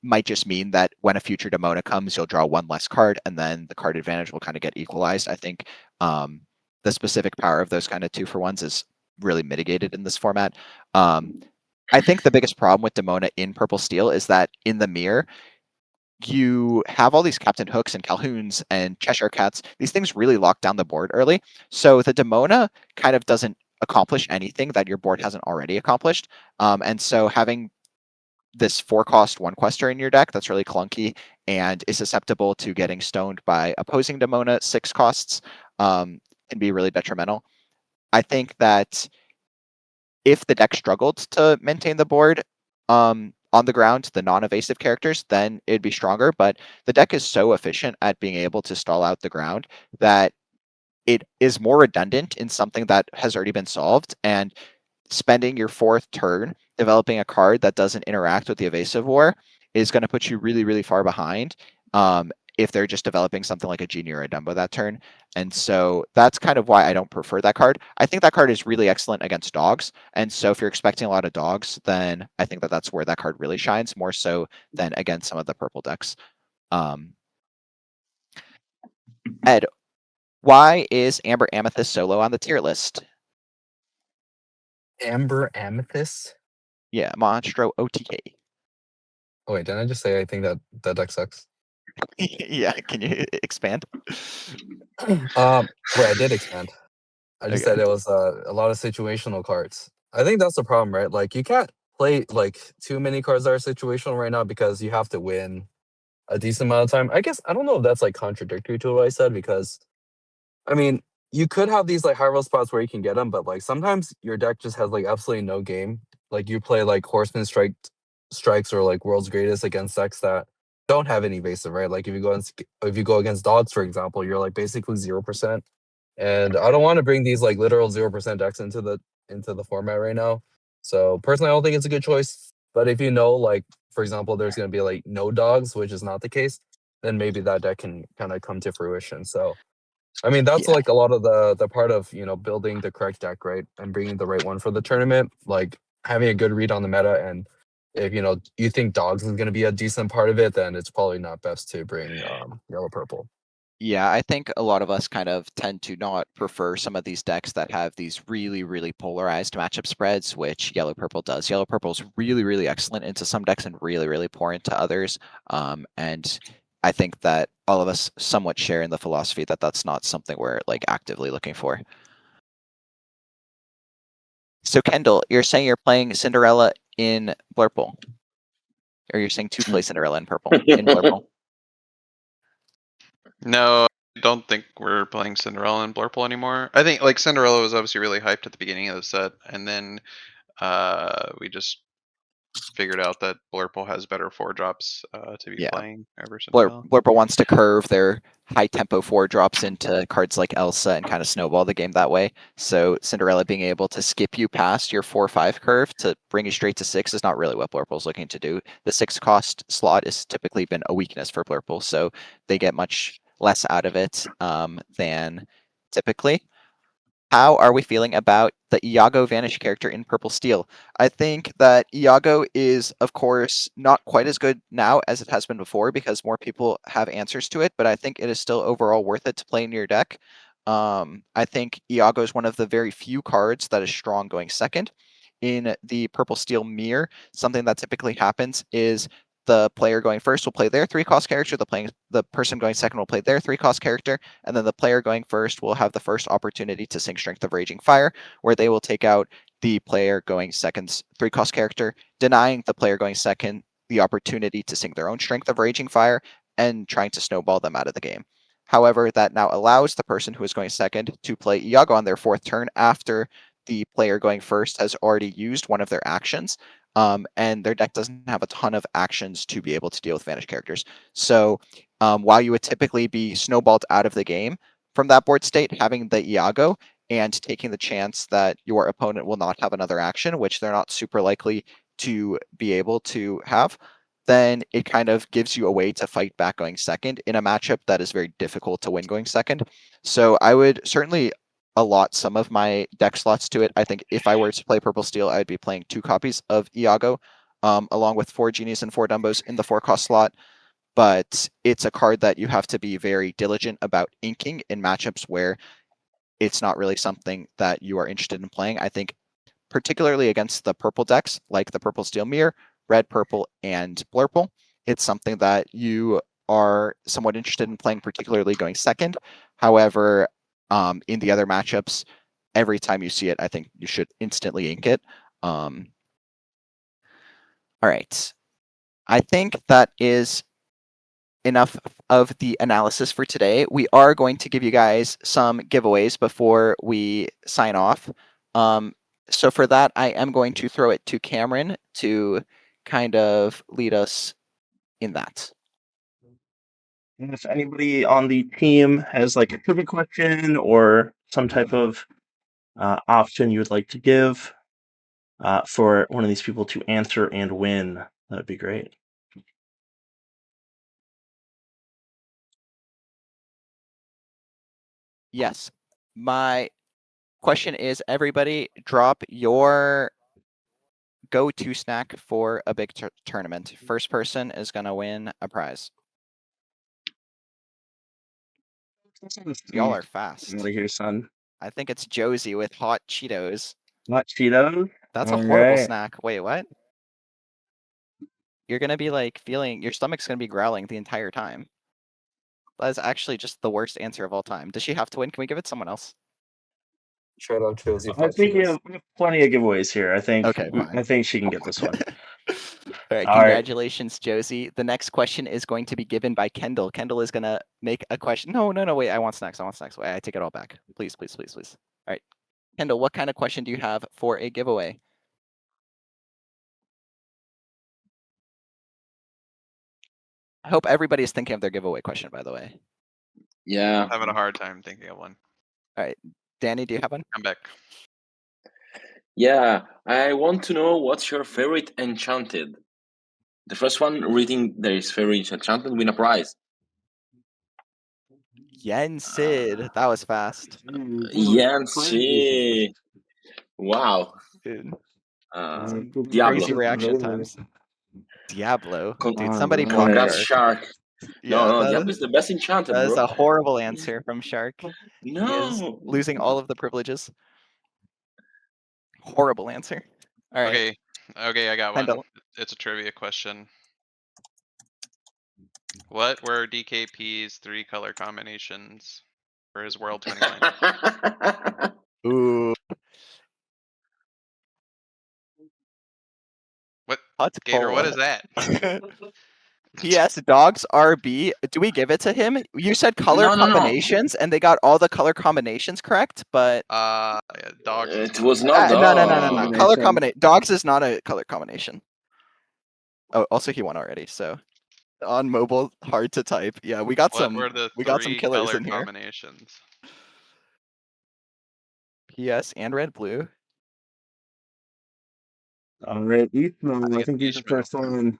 might just mean that when a future Demona comes, you'll draw 1 less card, and then the card advantage will kind of get equalized. I think the specific power of those kind of 2-for-1s is really mitigated in this format. I think the biggest problem with Demona in Purple Steel is that in the mirror, you have all these Captain Hooks and Calhouns and Cheshire Cats. These things really lock down the board early. So the Demona kind of doesn't accomplish anything that your board hasn't already accomplished. And so having this 4-cost 1-quester in your deck that's really clunky and is susceptible to getting stoned by opposing Demona 6 costs can be really detrimental. I think that if the deck struggled to maintain the board on the ground, the non-evasive characters, then it'd be stronger. But the deck is so efficient at being able to stall out the ground that it is more redundant in something that has already been solved, and spending your 4th turn developing a card that doesn't interact with the evasive war is going to put you really, really far behind. if they're just developing something like a Genie or a Dumbo that turn. And so that's kind of why I don't prefer that card. I think that card is really excellent against dogs. And so if you're expecting a lot of dogs, then I think that that's where that card really shines, more so than against some of the purple decks. Ed, why is Amber Amethyst solo on the tier list? Amber Amethyst? Yeah, Monstro OTK. Oh wait, didn't I just say I think that deck sucks? Yeah, can you expand? Wait, I did expand. I just Okay. said it was a lot of situational cards. I think that's the problem, right? Like you can't play like too many cards that are situational right now because you have to win a decent amount of time. I guess I don't know if that's like contradictory to what I said because I mean you could have these like high roll spots where you can get them, but like sometimes your deck just has like absolutely no game. Like you play like Horseman strikes or like World's Greatest against decks that don't have any evasive, right? Like if you go against dogs, for example, you're like basically 0%. And I don't want to bring these like literal 0% decks into the format right now. So personally, I don't think it's a good choice. But if you know, like for example, there's going to be like no dogs, which is not the case, then maybe that deck can kind of come to fruition. So I mean, that's Yeah. like a lot of the part of building the correct deck, right, and bringing the right one for the tournament. Like having a good read on the meta, and if you think dogs is going to be a decent part of it, then it's probably not best to bring yellow purple. Yeah, I think a lot of us kind of tend to not prefer some of these decks that have these really, really polarized matchup spreads, which Yellow Purple does. Yellow Purple is really, really excellent into some decks and really, really poor into others. And I think that all of us somewhat share in the philosophy that that's not something we're like actively looking for. So Kendall, you're saying you're playing Cinderella in Blurple, or you're saying to play Cinderella in Blurple? No, I don't think we're playing Cinderella and Blurple anymore. I think like Cinderella was obviously really hyped at the beginning of the set, and then we just figured out that Blurple has better 4-drops to be Yeah. playing over Cinderella. Blurple wants to curve their high tempo 4-drops into cards like Elsa and kind of snowball the game that way. So Cinderella being able to skip you past your 4-5 curve to bring you straight to 6 is not really what Blurple's looking to do. The 6-cost slot has typically been a weakness for Blurple, so they get much less out of it than typically. How are we feeling about the Iago Vanish character in Purple Steel? I think that Iago is, of course, not quite as good now as it has been before because more people have answers to it, but I think it is still overall worth it to play in your deck. I think Iago is one of the very few cards that is strong going second. In the Purple Steel mirror, something that typically happens is the player going first will play their 3-cost character, the person going second will play their 3-cost character, and then the player going first will have the first opportunity to sing Strength of Raging Fire, where they will take out the player going second's 3-cost character, denying the player going second the opportunity to sing their own Strength of Raging Fire, and trying to snowball them out of the game. However, that now allows the person who is going second to play Iago on their 4th turn after the player going first has already used one of their actions, and their deck doesn't have a ton of actions to be able to deal with Vanish characters. So while you would typically be snowballed out of the game from that board state, having the Iago and taking the chance that your opponent will not have another action, which they're not super likely to be able to have, then it kind of gives you a way to fight back going second in a matchup that is very difficult to win going second. So I would certainly allot some of my deck slots to it. I think if I were to play Purple Steel, I'd be playing 2 copies of Iago, along with 4 Genies and 4 Dumbos in the 4-cost slot. But it's a card that you have to be very diligent about inking in matchups where it's not really something that you are interested in playing. I think particularly against the purple decks, like the Purple Steel Mirror, Red, Purple, and Blurple, it's something that you are somewhat interested in playing, particularly going second. However, in the other matchups, every time you see it, I think you should instantly ink it. All right. I think that is enough of the analysis for today. We are going to give you guys some giveaways before we sign off. So for that, I am going to throw it to Cameron to kind of lead us in that. And if anybody on the team has like a trivia question or some type of option you would like to give for one of these people to answer and win, that would be great. Yes. My question is, everybody drop your go-to snack for a big tournament. First person is going to win a prize. Y'all are fast. Out of here, son. I think it's Josie with hot Cheetos. Hot Cheetos. That's a All horrible right. snack. Wait, what? You're going to be like feeling, your stomach's going to be growling the entire time. That is actually just the worst answer of all time. Does she have to win? Can we give it to someone else? Shout out Josie. I think we have plenty of giveaways here. I think. Okay, fine. I think she can get this one. All right, All right. congratulations, Josie. The next question is going to be given by Kendall. Kendall is going to make a question. No, wait, I want snacks. Wait, I take it all back. Please. All right. Kendall, what kind of question do you have for a giveaway? I hope everybody is thinking of their giveaway question, by the way. Yeah. I'm having a hard time thinking of one. All right. Danny, do you have one? I'm back. Yeah, I want to know what's your favorite enchanted. The first one reading their favorite enchanted win a prize. Yen Sid. That was fast. Yancy. Wow. Dude. Diablo. Crazy reaction times. Diablo. Dude, somebody block Congrats, Shark. Shark. Yeah, No, Diablo is the best enchanted, that is bro. a horrible answer from Shark. He is No. losing all of the privileges. Horrible answer. All right. Okay, I got one. Kendall. It's a trivia question. What were DKP's 3 color combinations for his World 29? Ooh. What? Hot Gator, what poll. is that? P.S. Dogs RB. Do we give it to him? You said color No. combinations, and they got all the color combinations correct, but Yeah, dogs. It was not no. Color combination. Dogs is not a color combination. Oh, also he won already. So on mobile, hard to type. Yeah, we got some. What were the We got some 3 killers color in here. combinations? PS and red blue. All right, Ethan. I it's think he's the Ishmael. first one.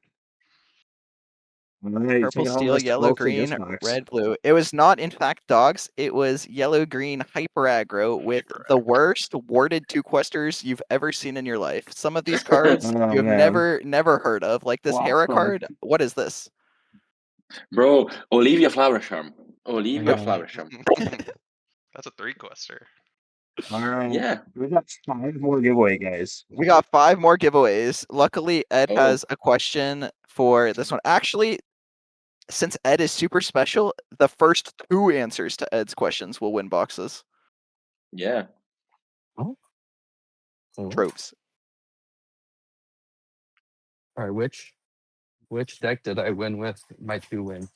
All right, Purple, taking home steel, this yellow, trophy green, gift box. red, blue. It was not, in fact, dogs. It was yellow, green, hyper aggro with the worst warded 2-questers you've ever seen in your life. Some of these cards Oh, you have man. never heard of, like this Hera card. What is this? Bro, Olivia Flower Charm. Yeah. Flower Charm. That's a 3-quester. All right. Yeah. We got 5 more giveaway, guys. We got 5 more giveaways. Luckily, Ed Oh. has a question for this one. Actually, since Ed is super special, the first 2 answers to Ed's questions will win boxes. Yeah. Tropes. All right, which deck did I win with my 2 win?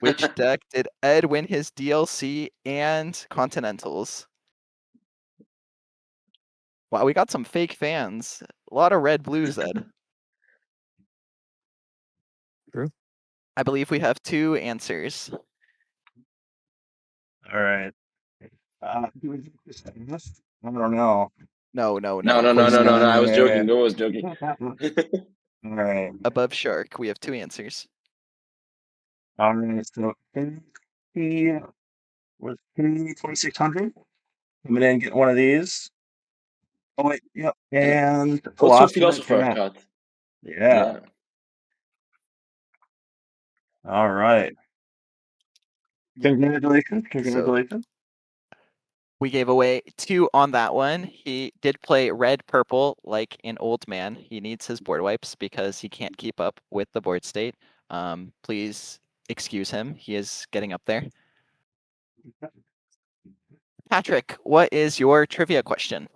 Which deck did Ed win his DLC and Continentals? Wow, we got some fake fans. A lot of red blues, Ed. True. I believe we have 2 answers. All right. I don't know. No. I was joking. All right. Above Shark, we have 2 answers. All right. So he was 2600. Coming in, get one of these. Oh wait, yep. And Also Philosopher cut. Yeah. All right. Congratulations. We gave away 2 on that one. He did play red purple like an old man. He needs his board wipes because he can't keep up with the board state. Please excuse him. He is getting up there. Patrick, what is your trivia question?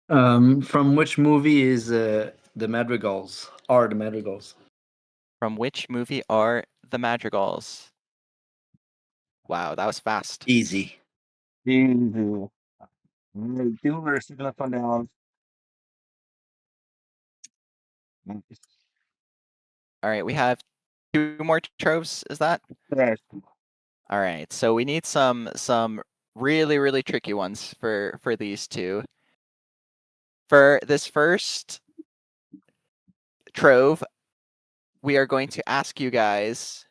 From which movie is the Madrigals? Are the Madrigals? From which movie are the Madrigals? Wow, that was fast. Easy. Easy. Dealer is gonna fund down. All right, we have 2 more troves. Is that? Right. All right, so we need some really tricky ones for these 2. For this first trove, we are going to ask you guys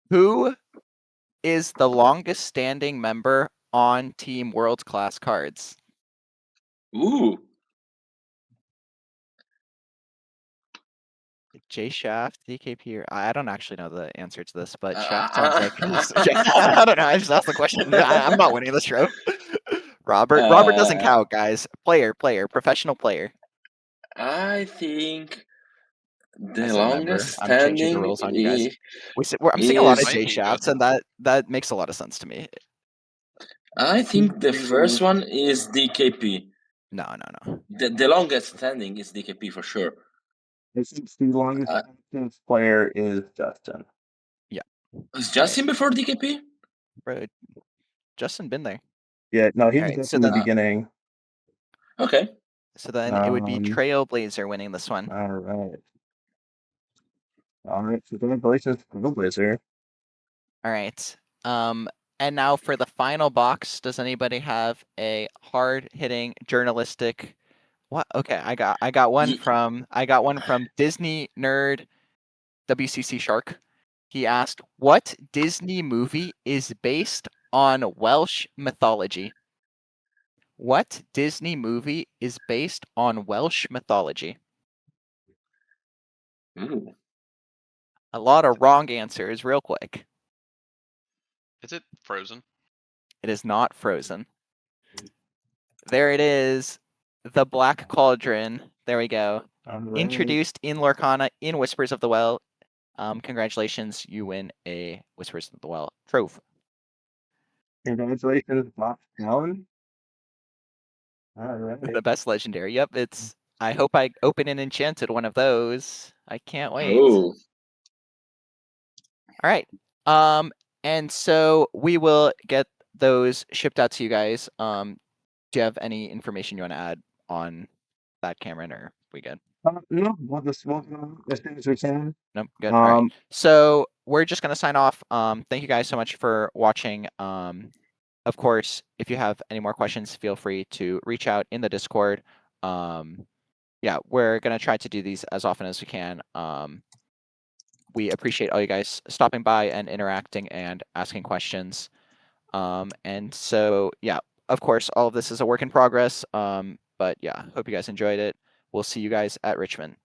Who is the longest standing member on Team World Class Cards? Ooh. J Shaft, DKP, or I don't actually know the answer to this, but Uh, Shaft sounds like I don't know. I just asked the question. I'm not winning this show. Robert doesn't count, guys. Player, professional player. I think the As a member, longest I'm changing the standing rules on you guys. I'm seeing a lot of Might J be Shafts, Justin. and that makes a lot of sense to me. I think the first one is DKP. No. The longest standing is DKP for sure. I think the longest active player is Justin. Is Justin before DKP? Bro, Justin been there. Yeah, no, he was Alright, just so in the then- beginning. Okay. So then it would be Trailblazer winning this one. All right. All right. So congratulations, Trailblazer. All right. And now for the final box, does anybody have a hard-hitting journalistic? What? Okay, I got one from Disney Nerd WCC Shark. He asked, "What Disney movie is based on Welsh mythology?" What Disney movie is based on Welsh mythology? Ooh. A lot of wrong answers, real quick. Is it Frozen? It is not Frozen. There it is. The Black Cauldron. There we go. All right. Introduced in Lorcana in Whispers of the Well. Congratulations, you win a Whispers of the Well trove. Congratulations, Box Allen. All right. The best legendary. Yep, it's. I hope I open an enchanted one of those. I can't wait. Oh. All right. And so we will get those shipped out to you guys. Do you have any information you want to add on that, Cameron, or we good? No, we'll just go as soon as we can. Nope, good. All right. So we're just gonna sign off. Thank you guys so much for watching. Of course, if you have any more questions, feel free to reach out in the Discord. Yeah, we're gonna try to do these as often as we can. We appreciate all you guys stopping by and interacting and asking questions. And so, yeah, of course, all of this is a work in progress. But yeah, hope you guys enjoyed it. We'll see you guys at Richmond.